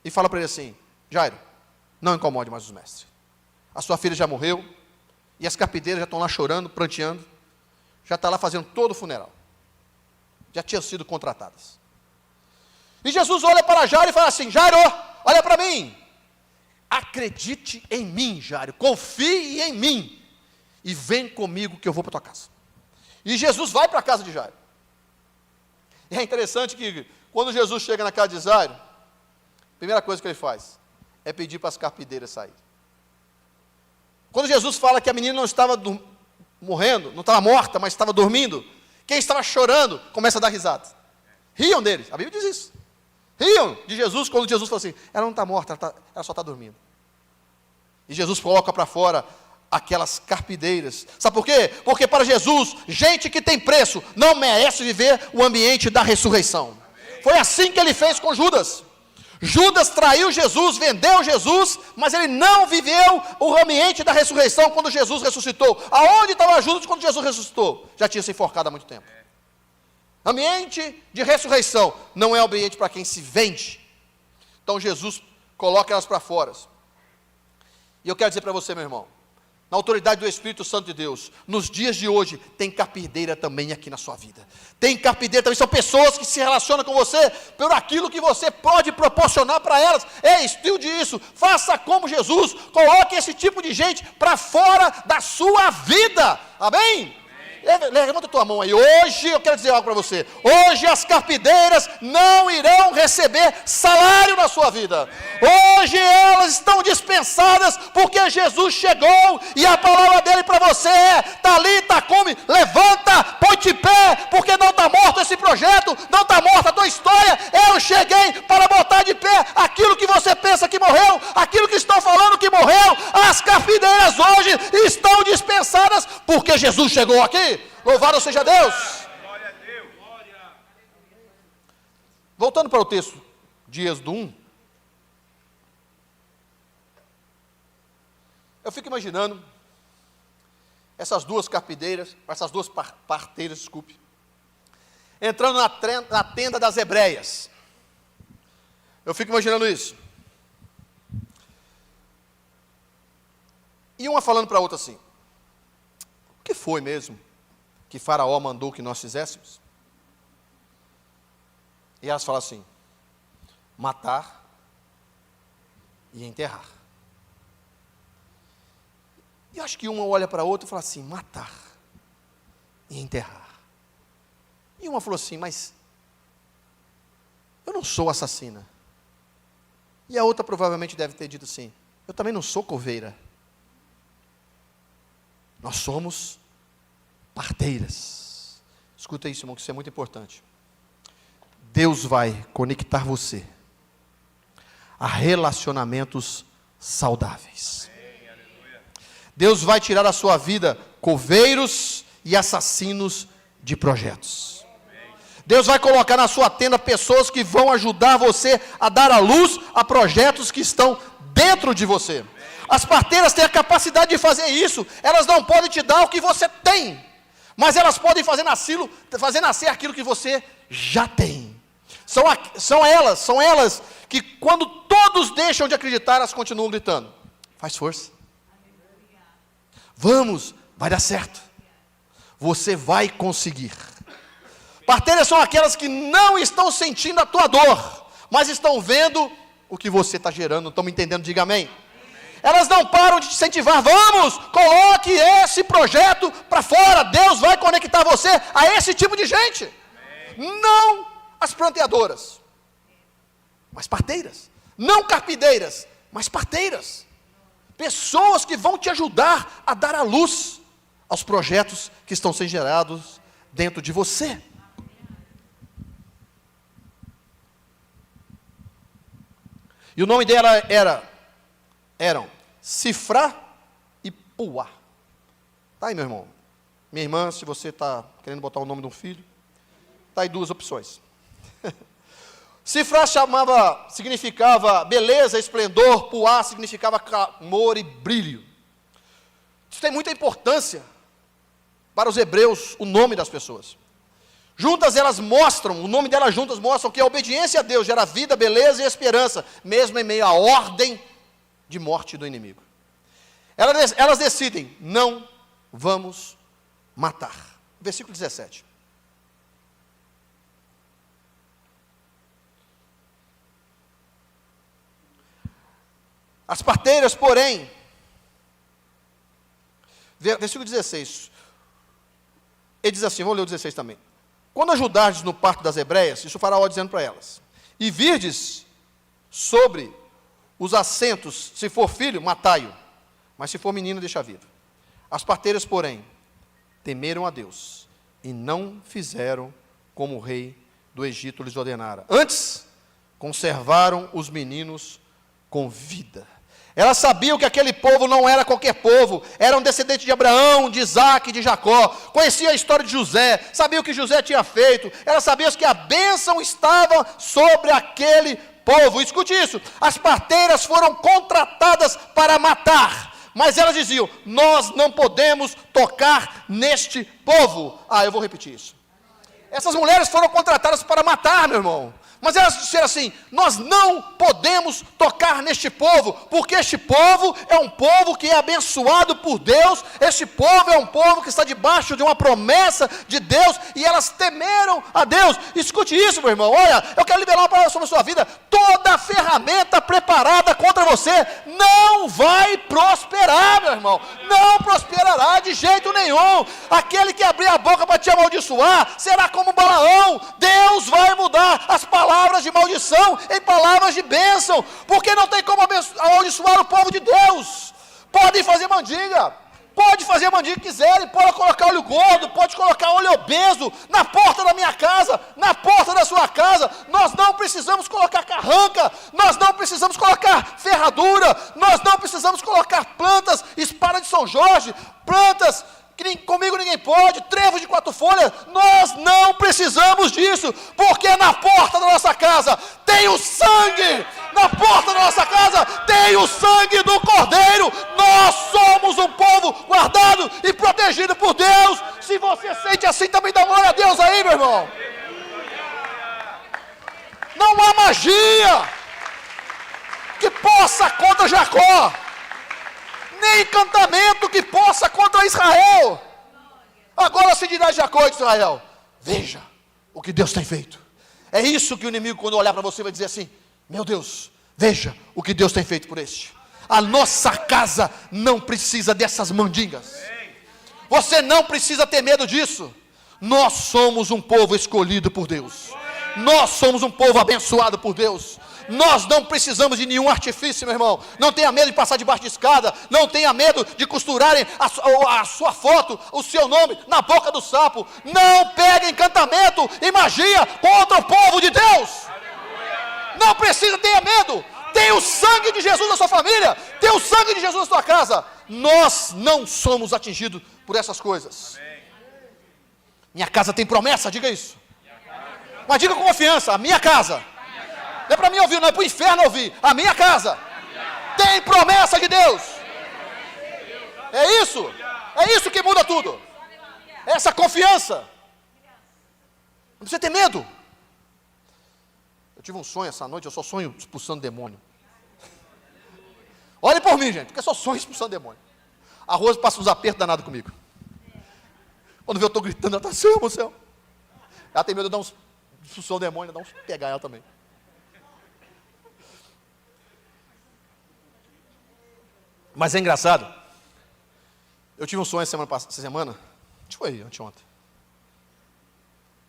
e fala para ele assim: Jairo, não incomode mais os mestres. A sua filha já morreu, e as carpideiras já estão lá chorando, pranteando, já está lá fazendo todo o funeral. Já tinham sido contratadas. E Jesus olha para Jairo e fala assim: Jairo, olha para mim. Acredite em mim, Jairo, confie em mim, e vem comigo que eu vou para a tua casa. E Jesus vai para a casa de Jairo. E é interessante que, quando Jesus chega na casa de Jairo, a primeira coisa que ele faz é pedir para as carpideiras saírem. Quando Jesus fala que a menina não estava morrendo, não estava morta, mas estava dormindo, quem estava chorando começa a dar risada. Riam deles, a Bíblia diz isso. Riam de Jesus quando Jesus fala assim: ela não está morta, ela só está dormindo. E Jesus coloca para fora aquelas carpideiras. Sabe por quê? Porque para Jesus, gente que tem preço não merece viver o ambiente da ressurreição. Foi assim que ele fez com Judas. Judas traiu Jesus, vendeu Jesus, mas ele não viveu o ambiente da ressurreição quando Jesus ressuscitou. Aonde estava Judas quando Jesus ressuscitou? Já tinha se enforcado há muito tempo. Ambiente de ressurreição não é ambiente para quem se vende. Então Jesus coloca elas para fora. E eu quero dizer para você, meu irmão, na autoridade do Espírito Santo de Deus, nos dias de hoje, tem carpideira também aqui na sua vida. Tem carpideira também, são pessoas que se relacionam com você por aquilo que você pode proporcionar para elas. Ei, estude isso, faça como Jesus, coloque esse tipo de gente para fora da sua vida. Amém? Levanta a tua mão aí. Hoje eu quero dizer algo para você. Hoje as carpideiras não irão receber salário na sua vida. Hoje elas estão dispensadas porque Jesus chegou e a palavra dele para você é: Talita, come, levanta, põe-te pé, porque não está morto esse projeto, não está morta a tua história. Eu cheguei para botar de pé aquilo que você pensa que morreu, aquilo que estão falando que morreu. As carpideiras hoje estão dispensadas porque Jesus chegou aqui. Louvado seja Deus. Glória a Deus. Voltando para o texto de Êxodo 1, eu fico imaginando essas duas carpideiras, essas duas parteiras, desculpe, entrando na tenda das hebreias. Eu fico imaginando isso. E uma falando para a outra assim: o que foi mesmo que Faraó mandou que nós fizéssemos? E elas falam assim: matar e enterrar. E eu acho que uma olha para a outra e fala assim: matar e enterrar. E uma falou assim: mas eu não sou assassina. E a outra provavelmente deve ter dito assim: eu também não sou coveira. Nós somos parteiras. Escuta isso, irmão, que isso é muito importante. Deus vai conectar você a relacionamentos saudáveis. Deus vai tirar da sua vida coveiros e assassinos de projetos. Deus vai colocar na sua tenda pessoas que vão ajudar você a dar a luz a projetos que estão dentro de você. As parteiras têm a capacidade de fazer isso. Elas não podem te dar o que você tem, mas elas podem fazer nascer aquilo que você já tem. São elas que, quando todos deixam de acreditar, elas continuam gritando: faz força, vamos, vai dar certo, você vai conseguir. Parteiras são aquelas que não estão sentindo a tua dor, mas estão vendo o que você está gerando. Não estão me entendendo? Diga amém. Elas não param de te incentivar: vamos, coloque esse projeto para fora, Deus vai conectar você a esse tipo de gente. Não as planteadoras, mas parteiras. Não carpideiras, mas parteiras. Pessoas que vão te ajudar a dar a luz aos projetos que estão sendo gerados dentro de você. E o nome dela eram Sifrá e Puá. Tá aí, meu irmão. Minha irmã, se você está querendo botar o nome de um filho, tá aí duas opções. Sifrá significava beleza, esplendor. Puá significava clamor e brilho. Isso tem muita importância para os hebreus, o nome das pessoas. Juntas elas mostram, o nome delas juntas mostram que a obediência a Deus gera vida, beleza e esperança, mesmo em meio à ordem de morte do inimigo. Elas decidem: não vamos matar. Versículo 17. As parteiras, porém, versículo 16, ele diz assim, vou ler o 16 também: quando ajudardes no parto das hebreias, isso o faraó dizendo para elas, e virdes sobre os assentos, se for filho, matai-o, mas se for menino, deixa vivo. As parteiras, porém, temeram a Deus, e não fizeram como o rei do Egito lhes ordenara. Antes, conservaram os meninos com vida. Elas sabiam que aquele povo não era qualquer povo, era um descendente de Abraão, de Isaac, de Jacó, conhecia a história de José, sabia o que José tinha feito, elas sabiam que a bênção estava sobre aquele povo. Escute isso: as parteiras foram contratadas para matar, mas elas diziam: nós não podemos tocar neste povo. Eu vou repetir isso. Essas mulheres foram contratadas para matar, meu irmão. Mas elas disseram assim: nós não podemos tocar neste povo, porque este povo é um povo que é abençoado por Deus, este povo é um povo que está debaixo de uma promessa de Deus, e elas temeram a Deus. Escute isso, meu irmão. Olha, eu quero liberar uma palavra sobre a sua vida. Toda ferramenta preparada contra você não vai prosperar, meu irmão. Não prosperará de jeito nenhum. Aquele que abrir a boca para te amaldiçoar será como Balaão. Deus vai mudar as palavras de maldição em palavras de bênção, porque não tem como amaldiçoar o povo de Deus. Podem fazer mandinga, pode fazer a mandinga que quiserem, pode colocar olho gordo, pode colocar olho obeso na porta da minha casa, na porta da sua casa. Nós não precisamos colocar carranca, nós não precisamos colocar ferradura, nós não precisamos colocar plantas, espada de São Jorge, plantas que comigo ninguém pode, trevo de 4 folhas. Nós não precisamos disso, porque na porta da nossa casa tem o sangue, na porta da nossa casa tem o sangue do Cordeiro. Nós somos um povo guardado e protegido por Deus. Se você sente assim, também dá glória a Deus aí, meu irmão. Não há magia que possa contra Jacó, nem encantamento que possa contra Israel. Agora se dirá Jacó e Israel: veja o que Deus tem feito. É isso que o inimigo, quando olhar para você, vai dizer assim: meu Deus, veja o que Deus tem feito por este. A nossa casa não precisa dessas mandingas. Você não precisa ter medo disso. Nós somos um povo escolhido por Deus. Nós somos um povo abençoado por Deus. Nós não precisamos de nenhum artifício, meu irmão. Não tenha medo de passar debaixo de escada. Não tenha medo de costurarem a sua foto, o seu nome, na boca do sapo. Não pegue encantamento e magia contra o povo de Deus. Não precisa ter medo. Tem o sangue de Jesus na sua família. Tem o sangue de Jesus na sua casa. Nós não somos atingidos por essas coisas. Minha casa tem promessa, diga isso. Mas diga com confiança, a minha casa. Não é para mim ouvir, não é para o inferno ouvir. A minha casa tem promessa de Deus. É isso que muda tudo. Essa confiança. Não precisa ter medo. Eu tive um sonho essa noite, eu só sonho expulsando demônio. Olhe por mim, gente, porque eu só sonho expulsando demônio. A Rose passa uns apertos danados comigo. Quando vê eu estou gritando, ela está assim, céu. Ela tem medo de dar uns expulsão do demônio, dar uns pegar ela também. Mas é engraçado. Eu tive um sonho essa semana, foi anteontem.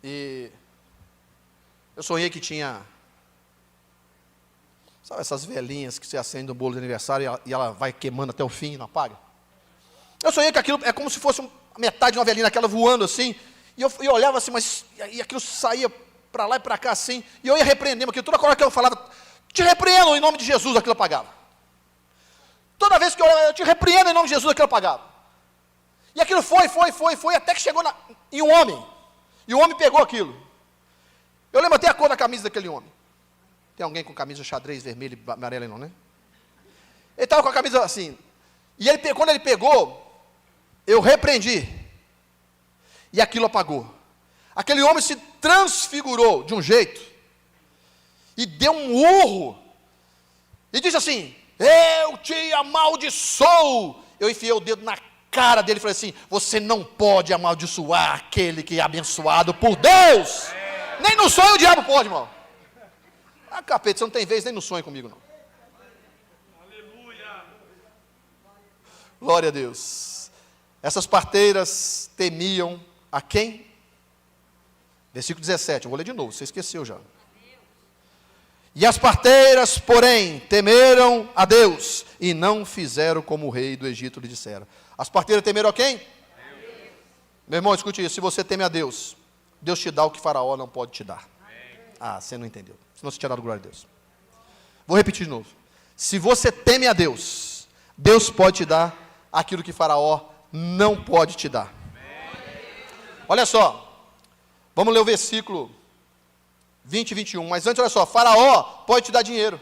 E eu sonhei que tinha, sabe essas velhinhas que você acende no bolo de aniversário e ela vai queimando até o fim e não apaga? Eu sonhei que aquilo é como se fosse metade de uma velhinha aquela voando assim, e eu olhava assim, mas e aquilo saía para lá e para cá assim, e eu ia repreendendo aquilo, toda hora que eu falava, te repreendo em nome de Jesus, aquilo apagava. Toda vez que eu te repreendo em nome de Jesus, aquilo apagava. E aquilo foi, até que chegou em um homem, e o homem pegou aquilo. Eu lembro até a cor da camisa daquele homem. Tem alguém com camisa xadrez, vermelho e amarelo, não, né? Ele estava com a camisa assim, e quando ele pegou, eu repreendi, e aquilo apagou. Aquele homem se transfigurou de um jeito, e deu um urro, e disse assim, eu te amaldiçoo. Eu enfiei o dedo na cara dele e falei assim, você não pode amaldiçoar aquele que é abençoado por Deus. Nem no sonho o diabo pode, irmão. Ah, capeta, você não tem vez nem no sonho comigo, não. Aleluia. Glória a Deus. Essas parteiras temiam a quem? Versículo 17, eu vou ler de novo, você esqueceu já. E as parteiras, porém, temeram a Deus, e não fizeram como o rei do Egito lhe dissera. As parteiras temeram a quem? Deus. Meu irmão, escute isso, se você teme a Deus, Deus te dá o que Faraó não pode te dar. Ah, você não entendeu, senão você tinha dado glória a Deus. Vou repetir de novo. Se você teme a Deus, Deus pode te dar aquilo que Faraó não pode te dar. Olha só, vamos ler o versículo 20 e 21, mas antes olha só, Faraó pode te dar dinheiro,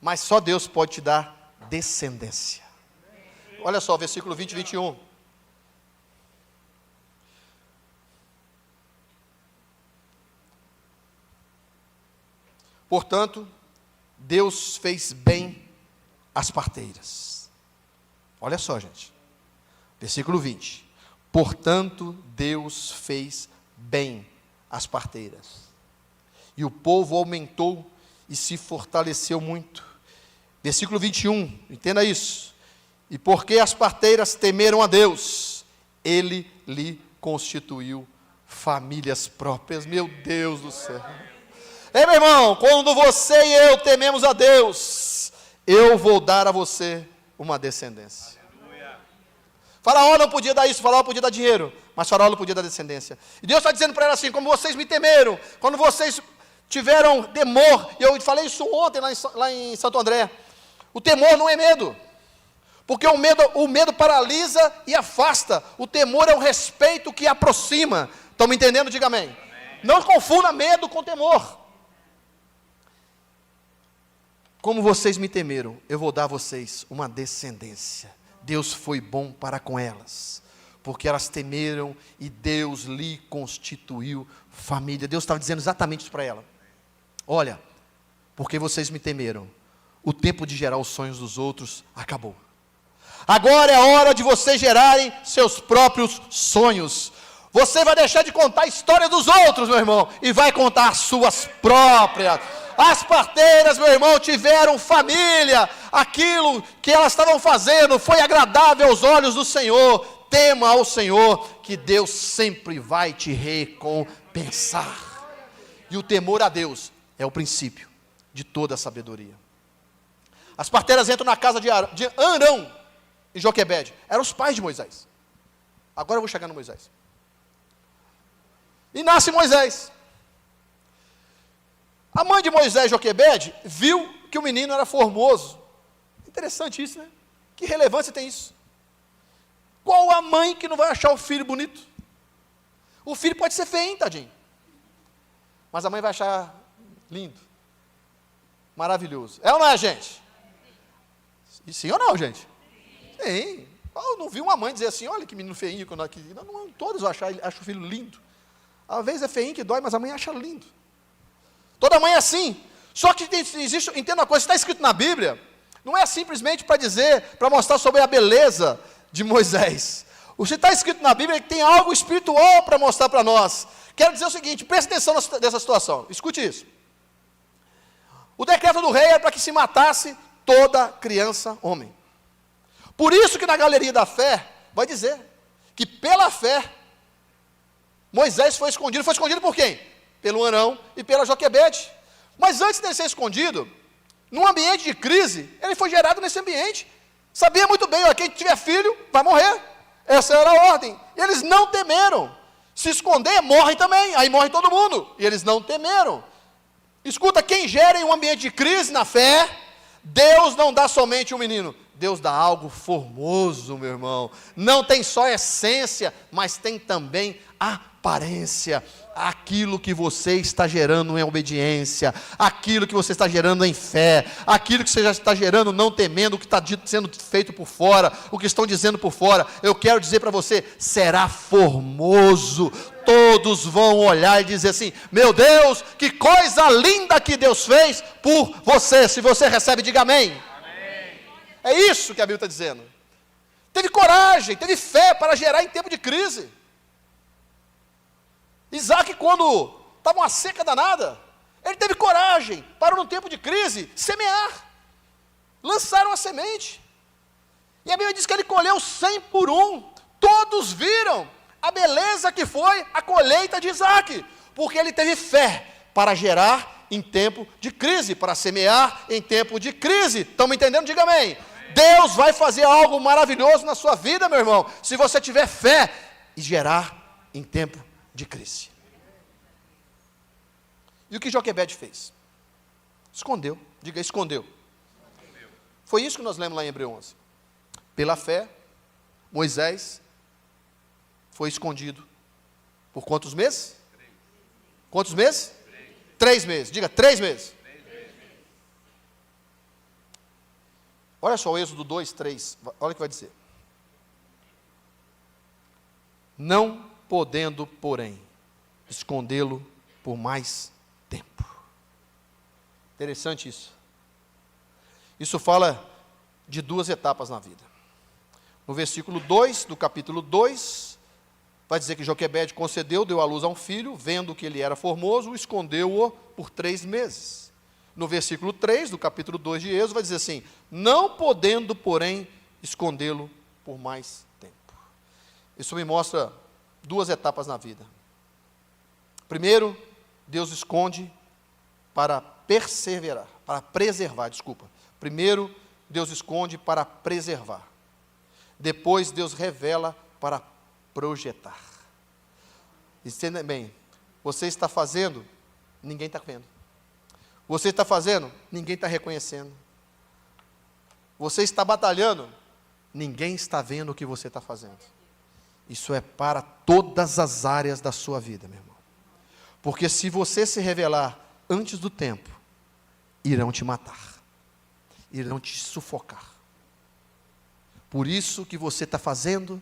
mas só Deus pode te dar descendência. Olha só, versículo 20 e 21. Portanto, Deus fez bem às parteiras. Olha só, gente, versículo 20. Portanto, Deus fez bem às parteiras. E o povo aumentou e se fortaleceu muito. Versículo 21, entenda isso. E porque as parteiras temeram a Deus, Ele lhe constituiu famílias próprias. Meu Deus do céu. Ei, meu irmão, quando você e eu tememos a Deus, eu vou dar a você uma descendência. Faraó não podia dar isso, Faraó podia dar dinheiro, mas Faraó não podia dar descendência. E Deus está dizendo para ela assim, como vocês me temeram, quando vocês tiveram temor, e eu falei isso ontem lá em Santo André, o temor não é medo, porque o medo paralisa e afasta, o temor é um respeito que aproxima. Estão me entendendo? Diga amém. Não confunda medo com temor. Como vocês me temeram, eu vou dar a vocês uma descendência. Deus foi bom para com elas, porque elas temeram e Deus lhe constituiu família. Deus estava dizendo exatamente isso para ela. Olha, porque vocês me temeram, o tempo de gerar os sonhos dos outros acabou. Agora é a hora de vocês gerarem seus próprios sonhos. Você vai deixar de contar a história dos outros, meu irmão, e vai contar as suas próprias. As parteiras, meu irmão, tiveram família. Aquilo que elas estavam fazendo foi agradável aos olhos do Senhor. Tema ao Senhor, que Deus sempre vai te recompensar. E o temor a Deus é o princípio de toda a sabedoria. As parteras entram na casa de Arão e Joquebede. Eram os pais de Moisés. Agora eu vou chegar no Moisés. E nasce Moisés. A mãe de Moisés, Joquebede, viu que o menino era formoso. Interessante isso, né? Que relevância tem isso? Qual a mãe que não vai achar o filho bonito? O filho pode ser feio, tadinho. Mas a mãe vai achar lindo. Maravilhoso. É ou não é, gente? Sim ou não, gente? Sim. Eu não vi uma mãe dizer assim, olha que menino feinho. Não, todos acham o filho lindo. Às vezes é feinho que dói, mas a mãe acha lindo. Toda mãe é assim. Só que existe, entenda uma coisa, está escrito na Bíblia, não é simplesmente para dizer, para mostrar sobre a beleza de Moisés. O que está escrito na Bíblia é que tem algo espiritual para mostrar para nós. Quero dizer o seguinte, preste atenção nessa situação, escute isso. O decreto do rei era para que se matasse toda criança homem. Por isso que na galeria da fé, vai dizer, que pela fé, Moisés foi escondido por quem? Pelo Arão e pela Joquebede. Mas antes de ele ser escondido, num ambiente de crise, ele foi gerado nesse ambiente. Sabia muito bem, ó, quem tiver filho vai morrer. Essa era a ordem. Eles não temeram. Se esconder, morre também. Aí morre todo mundo. E eles não temeram. Escuta, quem gera em um ambiente de crise na fé, Deus não dá somente um menino. Deus dá algo formoso, meu irmão. Não tem só essência, mas tem também aparência. Aquilo que você está gerando em obediência, aquilo que você está gerando em fé, aquilo que você já está gerando não temendo o que está sendo feito por fora, o que estão dizendo por fora, eu quero dizer para você, será formoso. Todos vão olhar e dizer assim, meu Deus, que coisa linda que Deus fez por você. Se você recebe, diga amém. Amém. É isso que a Bíblia está dizendo. Teve coragem, teve fé para gerar em tempo de crise. Isaac, quando estava uma seca danada, ele teve coragem para, num tempo de crise, semear. Lançaram a semente. E a Bíblia diz que ele colheu 100 por 1. Todos viram a beleza que foi a colheita de Isaac, porque ele teve fé para gerar em tempo de crise, para semear em tempo de crise. Estão me entendendo? Diga amém. Deus vai fazer algo maravilhoso na sua vida, meu irmão, se você tiver fé e gerar em tempo de crise. E o que Joquebede fez? Escondeu. Diga, escondeu. Foi isso que nós lemos lá em Hebreu 11. Pela fé, Moisés foi escondido. Por quantos meses? Quantos meses? 3 meses. Diga, 3 meses. Olha só o Êxodo 2, 3. Olha o que vai dizer. Não podendo, porém, escondê-lo por mais tempo. Interessante isso. Isso fala de 2 etapas na vida. No versículo 2 do capítulo 2, vai dizer que Joquebede concedeu, deu à luz a um filho, vendo que ele era formoso, escondeu-o por 3 meses. No versículo 3 do capítulo 2 de Êxodo, vai dizer assim, não podendo, porém, escondê-lo por mais tempo. Isso me mostra 2 etapas na vida. Primeiro, Deus esconde para preservar. Primeiro, Deus esconde para preservar. Depois, Deus revela para projetar. Entenda bem, você está fazendo, ninguém está vendo. Você está fazendo, ninguém está reconhecendo. Você está batalhando, ninguém está vendo o que você está fazendo. Isso é para todas as áreas da sua vida, meu irmão. Porque se você se revelar antes do tempo, irão te matar. Irão te sufocar. Por isso que você está fazendo,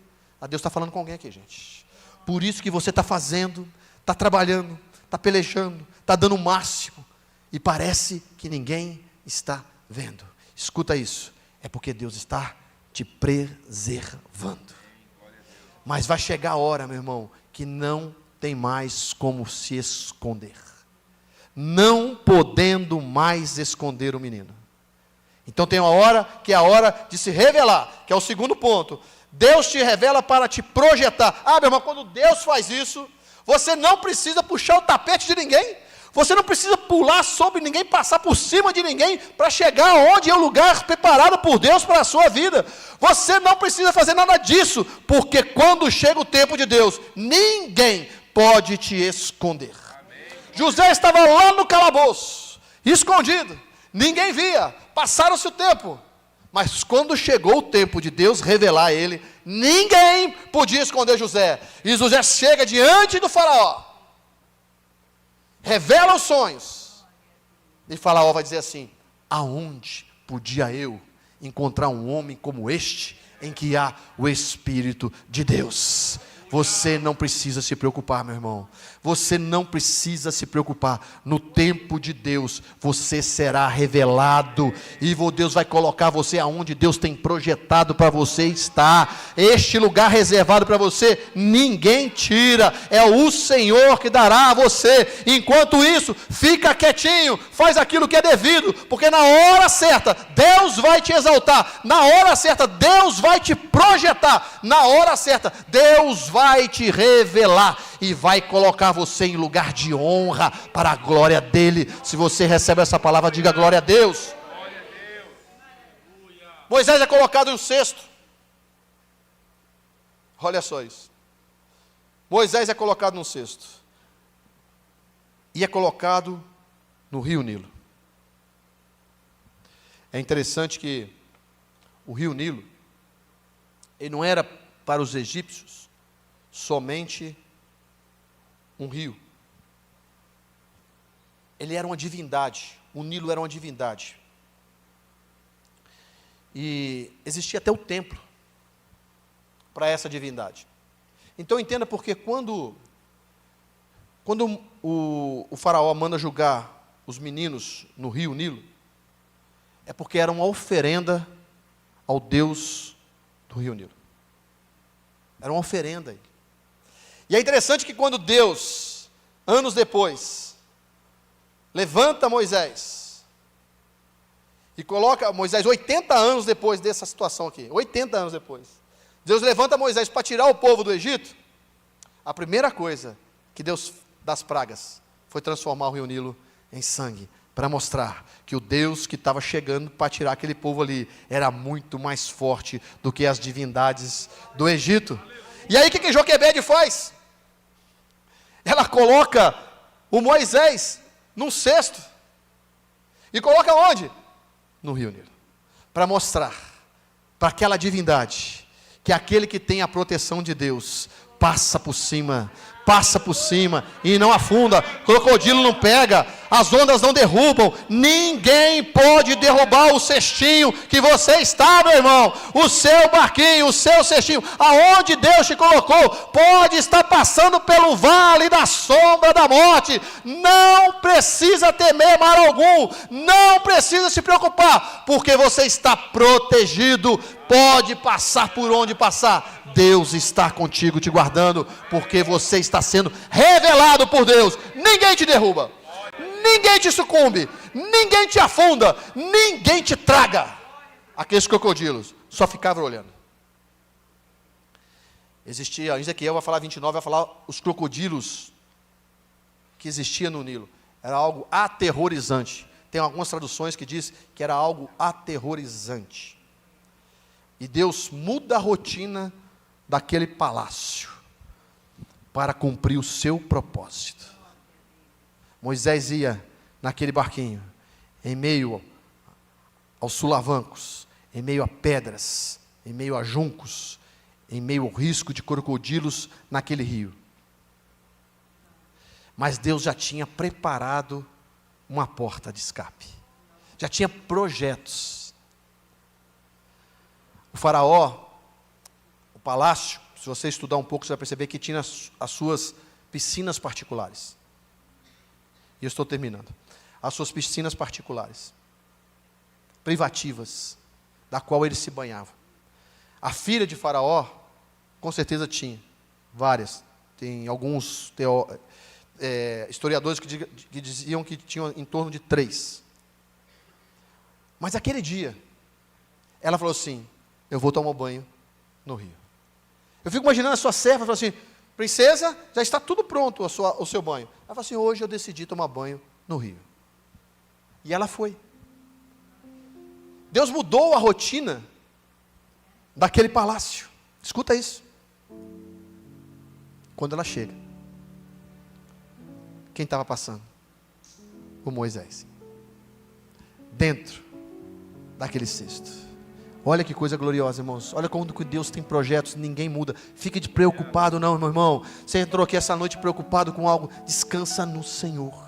Deus está falando com alguém aqui, gente. Por isso que você está fazendo, está trabalhando, está pelejando, está dando o máximo, e parece que ninguém está vendo. Escuta isso, é porque Deus está te preservando. Mas vai chegar a hora, meu irmão, que não tem mais como se esconder. Não podendo mais esconder o menino. Então tem uma hora que é a hora de se revelar, que é o segundo ponto. Deus te revela para te projetar. Meu irmão, quando Deus faz isso, você não precisa puxar o tapete de ninguém. Você não precisa pular sobre ninguém, passar por cima de ninguém, para chegar onde é o lugar preparado por Deus para a sua vida. Você não precisa fazer nada disso, porque quando chega o tempo de Deus, ninguém pode te esconder. José estava lá no calabouço, escondido, ninguém via, passaram-se o tempo, mas quando chegou o tempo de Deus revelar ele, ninguém podia esconder José, e José chega diante do faraó, revela os sonhos, e faraó vai dizer assim: aonde podia eu encontrar um homem como este, em que há o Espírito de Deus? Você não precisa se preocupar, meu irmão. Você não precisa se preocupar. No tempo de Deus, você será revelado. E Deus vai colocar você aonde Deus tem projetado para você estar. Este lugar reservado para você, ninguém tira. É o Senhor que dará a você. Enquanto isso, fica quietinho. Faz aquilo que é devido. Porque na hora certa, Deus vai te exaltar. Na hora certa, Deus vai te projetar. Na hora certa, Deus vai te revelar e vai colocar você em lugar de honra para a glória dele. Se você recebe essa palavra, diga glória a Deus. Glória a Deus. Moisés é colocado em um cesto. Olha só isso. Moisés é colocado num cesto e é colocado no rio Nilo. É interessante que o rio Nilo, ele não era para os egípcios somente um rio. Ele era uma divindade. O Nilo era uma divindade. E existia até o templo para essa divindade. Então entenda porque quando o faraó manda julgar os meninos no rio Nilo, é porque era uma oferenda ao Deus do rio Nilo. Era uma oferenda aí. E é interessante que quando Deus, anos depois, levanta Moisés e coloca Moisés 80 anos depois dessa situação aqui, 80 anos depois, Deus levanta Moisés para tirar o povo do Egito. A primeira coisa que Deus das pragas foi transformar o rio Nilo em sangue, para mostrar que o Deus que estava chegando para tirar aquele povo ali era muito mais forte do que as divindades do Egito. E aí o que Joquebede faz? Ela coloca o Moisés num cesto. E coloca onde? No rio Nilo. Para mostrar para aquela divindade que aquele que tem a proteção de Deus passa por cima e não afunda, crocodilo não pega, as ondas não derrubam, ninguém pode derrubar o cestinho que você está, meu irmão, o seu barquinho, o seu cestinho, aonde Deus te colocou, pode estar passando pelo vale da sombra da morte, não precisa temer mal algum, não precisa se preocupar, porque você está protegido, pode passar por onde passar, Deus está contigo te guardando, porque você está sendo revelado por Deus, ninguém te derruba, ninguém te sucumbe, ninguém te afunda, ninguém te traga. Aqueles crocodilos só ficavam olhando. Existia, Ezequiel vai falar 29, vai falar os crocodilos que existiam no Nilo. Era algo aterrorizante. Tem algumas traduções que diz que era algo aterrorizante. E Deus muda a rotina daquele palácio para cumprir o seu propósito. Moisés ia naquele barquinho, em meio aos sulavancos, em meio a pedras, em meio a juncos, em meio ao risco de crocodilos naquele rio. Mas Deus já tinha preparado uma porta de escape, já tinha projetos. O faraó, o palácio, se você estudar um pouco, você vai perceber que tinha as suas piscinas particulares. E eu estou terminando. As suas piscinas particulares, privativas, da qual ele se banhava. A filha de Faraó, com certeza tinha, várias. Tem alguns historiadores que diziam que tinham em torno de 3. Mas aquele dia, ela falou assim: eu vou tomar banho no rio. Eu fico imaginando a sua serva, falou assim: Princesa, já está tudo pronto o seu banho. Ela falou assim, hoje eu decidi tomar banho no rio. E ela foi. Deus mudou a rotina daquele palácio. Escuta isso. Quando ela chega, quem estava passando? O Moisés. Dentro daquele cesto. Olha que coisa gloriosa, irmãos. Olha como que Deus tem projetos, ninguém muda. Fique de preocupado não, meu irmão. Você entrou aqui essa noite preocupado com algo. Descansa no Senhor.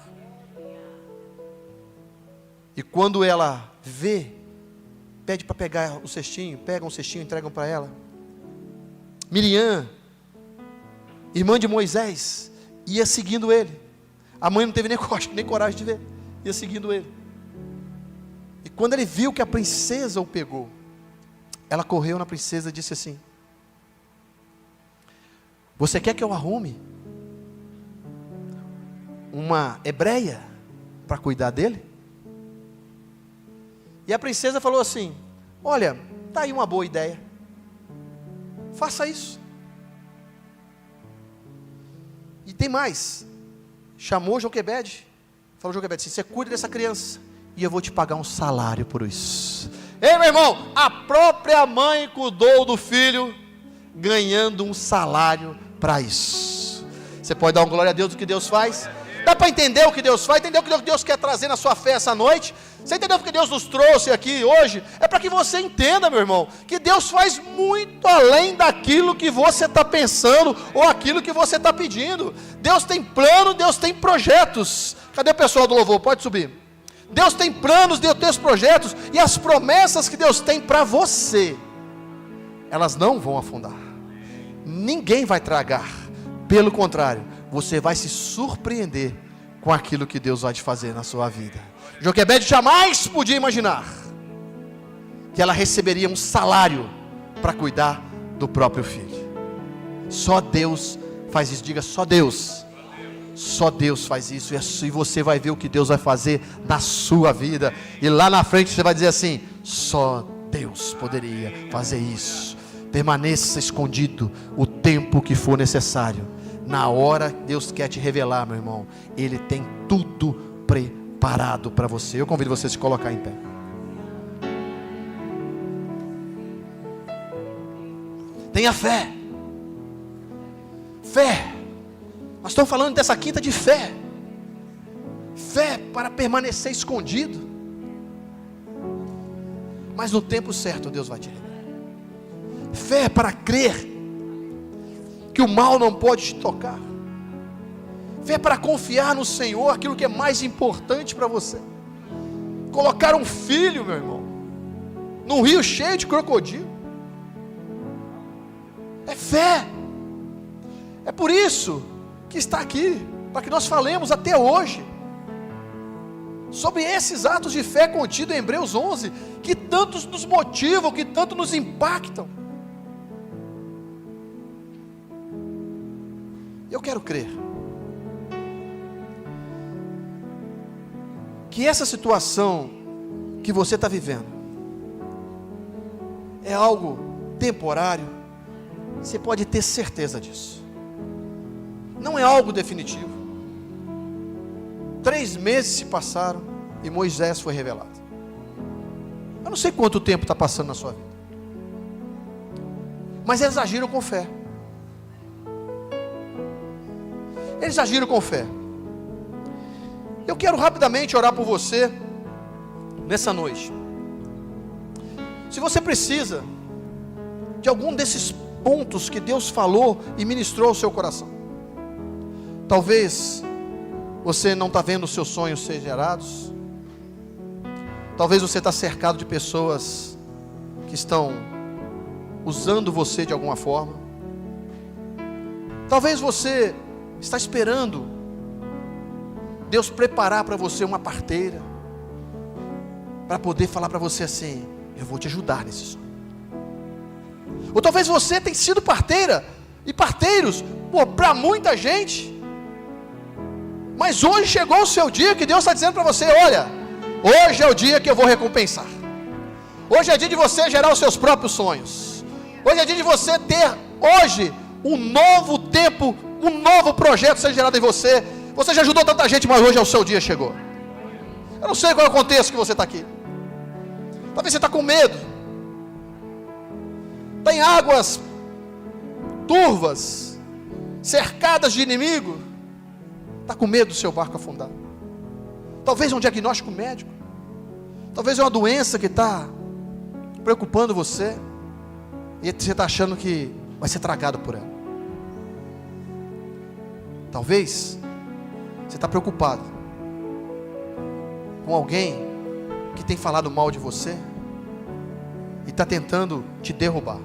E quando ela vê, pede para pegar o cestinho, pegam um cestinho e entregam para ela. Miriam, irmã de Moisés, ia seguindo ele. A mãe não teve nem coragem de ver. Ia seguindo ele. E quando ele viu que a princesa o pegou, ela correu na princesa e disse assim: você quer que eu arrume uma hebreia para cuidar dele? E a princesa falou assim: olha, está aí uma boa ideia, faça isso. E tem mais. Chamou Joquebede, falou Joquebede assim: você cuida dessa criança e eu vou te pagar um salário por isso. Ei, meu irmão, a própria mãe cuidou do filho, ganhando um salário para isso. Você pode dar uma glória a Deus do que Deus faz? Dá para entender o que Deus faz? Entendeu o que Deus quer trazer na sua fé essa noite? Você entendeu o que Deus nos trouxe aqui hoje? É para que você entenda, meu irmão, que Deus faz muito além daquilo que você está pensando, ou aquilo que você está pedindo. Deus tem plano, Deus tem projetos. Cadê o pessoal do louvor? Pode subir. Deus tem planos, Deus tem os projetos, e as promessas que Deus tem para você, elas não vão afundar. Ninguém vai tragar. Pelo contrário, você vai se surpreender com aquilo que Deus vai te fazer na sua vida. Joquebede jamais podia imaginar que ela receberia um salário para cuidar do próprio filho. Só Deus faz isso. Diga, só Deus. Só Deus faz isso. E você vai ver o que Deus vai fazer na sua vida. E lá na frente você vai dizer assim: só Deus poderia fazer isso. Permaneça escondido o tempo que for necessário. Na hora que Deus quer te revelar, meu irmão, Ele tem tudo preparado para você. Eu convido você a se colocar em pé. Tenha fé. Fé. Nós estamos falando dessa quinta de fé. Fé para permanecer escondido. Mas no tempo certo Deus vai te revelar. Fé para crer que o mal não pode te tocar. Fé para confiar no Senhor, aquilo que é mais importante para você. Colocar um filho, meu irmão, num rio cheio de crocodilo. É fé. É por isso que está aqui, para que nós falemos até hoje sobre esses atos de fé contidos em Hebreus 11, que tantos nos motivam, que tanto nos impactam. Eu quero crer que essa situação que você está vivendo é algo temporário. Você pode ter certeza disso. Não é algo definitivo. 3 meses se passaram e Moisés foi revelado. Eu não sei quanto tempo está passando na sua vida, mas eles agiram com fé. Eles agiram com fé. Eu quero rapidamente orar por você nessa noite. Se você precisa de algum desses pontos que Deus falou e ministrou ao seu coração, talvez você não está vendo os seus sonhos ser gerados. Talvez você está cercado de pessoas que estão usando você de alguma forma. Talvez você está esperando Deus preparar para você uma parteira, para poder falar para você assim: eu vou te ajudar nesse sonho. Ou talvez você tenha sido parteira e parteiros para muita gente, mas hoje chegou o seu dia que Deus está dizendo para você: olha, hoje é o dia que eu vou recompensar. Hoje é dia de você gerar os seus próprios sonhos. Hoje é dia de você ter hoje um novo tempo, um novo projeto seja gerado em você. Você já ajudou tanta gente, mas hoje é o seu dia chegou. Eu não sei qual é o contexto que você está aqui. Talvez você está com medo. Tem águas turvas, cercadas de inimigo. Está com medo do seu barco afundar. Talvez é um diagnóstico médico. Talvez é uma doença que está preocupando você. E você está achando que vai ser tragado por ela. Talvez você está preocupado com alguém que tem falado mal de você e está tentando te derrubar.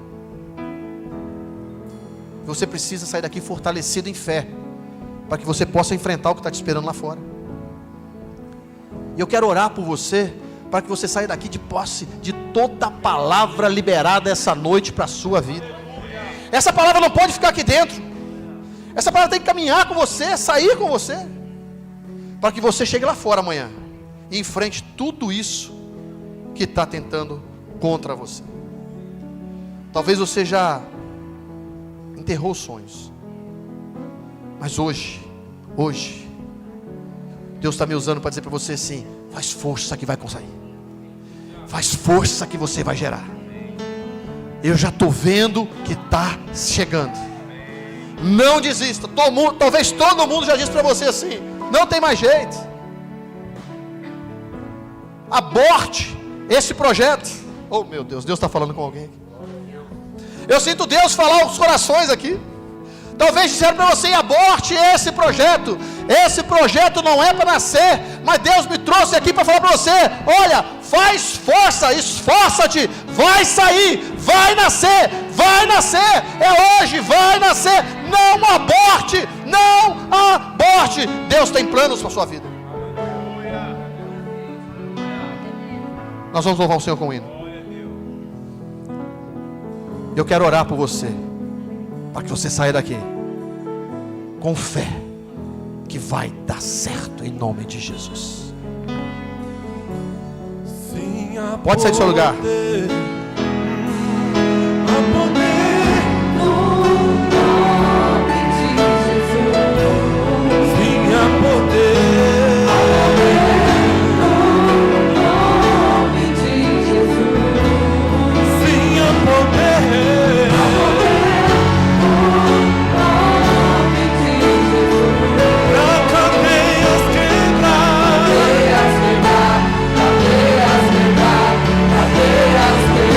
Você precisa sair daqui fortalecido em fé, para que você possa enfrentar o que está te esperando lá fora. E eu quero orar por você, para que você saia daqui de posse de toda a palavra liberada essa noite para a sua vida. Essa palavra não pode ficar aqui dentro. Essa palavra tem que caminhar com você, sair com você, para que você chegue lá fora amanhã e enfrente tudo isso que está tentando contra você. Talvez você já enterrou os sonhos, mas hoje Deus está me usando para dizer para você assim: faz força que vai conseguir, faz força que você vai gerar. Eu já estou vendo que está chegando. Não desista. Talvez todo mundo já disse para você assim: não tem mais jeito, aborte esse projeto. Oh meu Deus, Deus está falando com alguém aqui. Eu sinto Deus falar aos corações aqui. Talvez disseram para você: aborte esse projeto. Esse projeto não é para nascer, mas Deus me trouxe aqui para falar para você: olha, faz força, esforça-te, vai sair, vai nascer, é hoje, vai nascer. Não aborte, não aborte. Deus tem planos para a sua vida. Nós vamos louvar o Senhor com o hino. Eu quero orar por você, para que você saia daqui com fé, que vai dar certo em nome de Jesus. Pode sair do seu lugar. Cadeias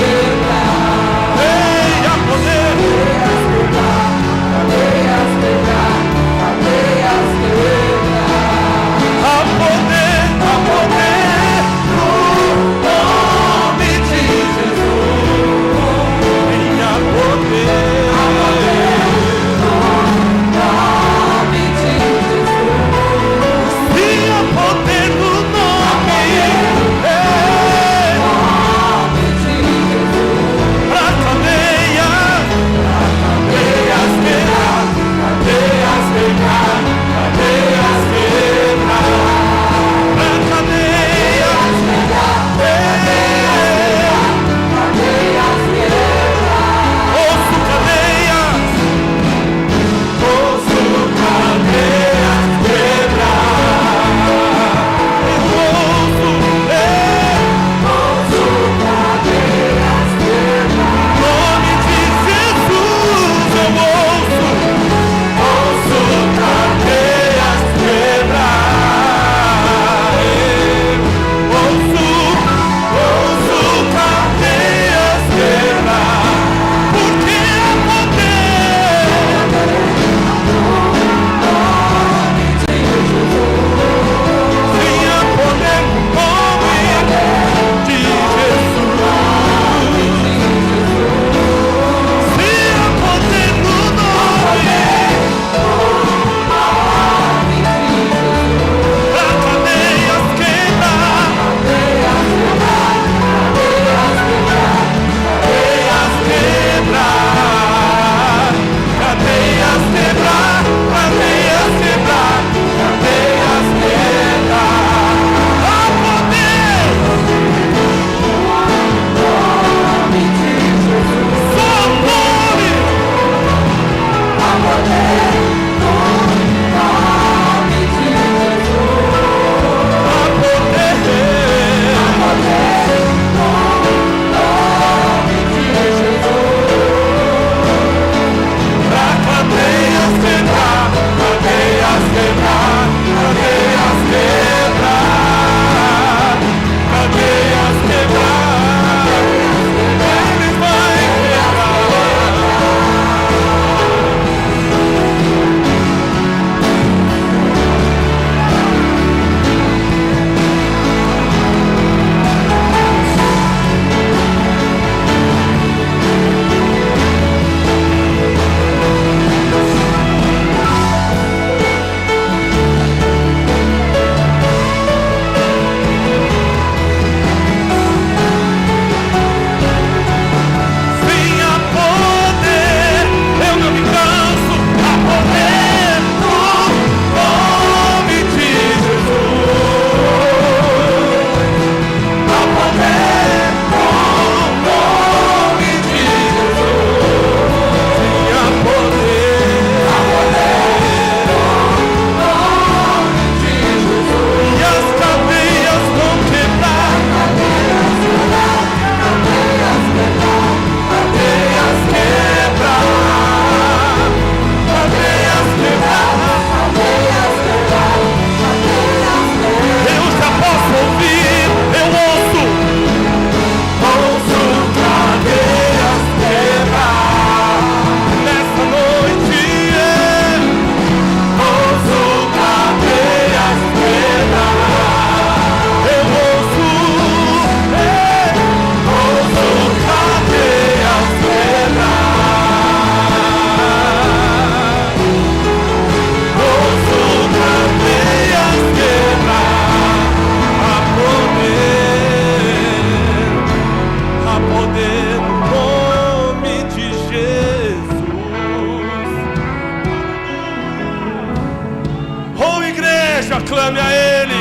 igreja, clame a Ele.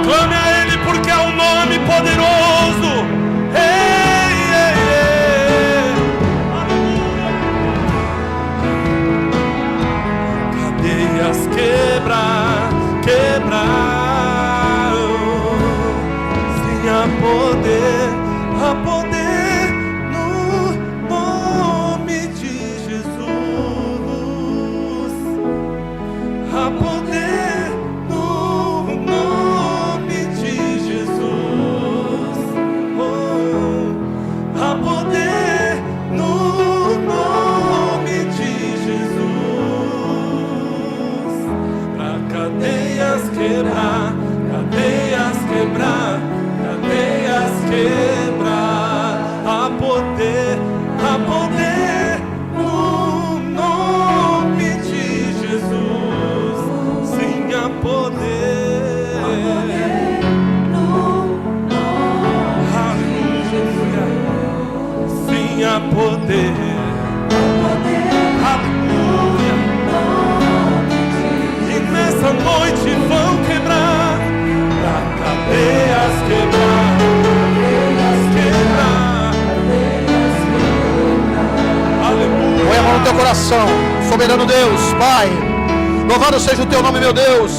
Clame a Ele, porque é um nome poderoso. Ei, ei, ei. Cadeias quebrar, quebrar. Sim, há poder no nome de Jesus. Há poder no nome de Jesus. Oh, há poder no nome de Jesus. Pra cadeias quebrar, cadeias quebrar, cadeias quebrar. Há poder no nome de Jesus. Sim, há poder. Aleluia. Sim, há poder. Aleluia. E nessa noite vão quebrar. Pra cadeias quebrar. Põe a mão no teu coração, soberano Deus, Pai. Louvado seja o teu nome, meu Deus,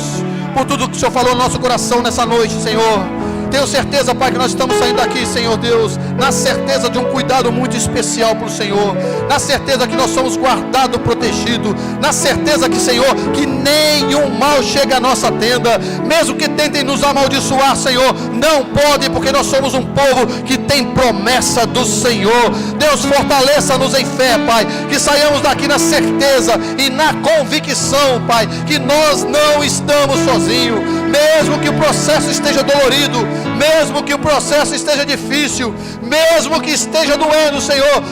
por tudo que o Senhor falou no nosso coração nessa noite, Senhor. Tenho certeza, Pai, que nós estamos saindo daqui, Senhor Deus, na certeza de um cuidado muito especial para o Senhor, na certeza que nós somos guardados, protegidos, na certeza que, Senhor, que nenhum mal chega à nossa tenda, mesmo que tentem nos amaldiçoar, Senhor, não pode, porque nós somos um povo que tem promessa do Senhor. Deus, fortaleça-nos em fé, Pai, que saiamos daqui na certeza e na convicção, Pai, que nós não estamos sozinhos, mesmo que o processo esteja dolorido, mesmo que o processo esteja difícil, mesmo que esteja doendo, Senhor,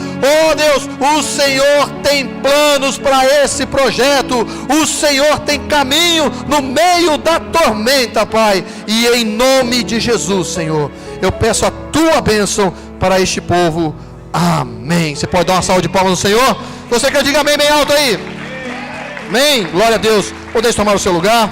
oh Deus, o Senhor tem planos para esse projeto, o Senhor tem caminho no meio da tormenta, Pai, e em nome de Jesus, Senhor, eu peço a tua bênção para este povo, amém. Você pode dar uma salva de palmas no Senhor? Você quer diga amém bem alto aí? Amém, glória a Deus. Podeis tomar o seu lugar.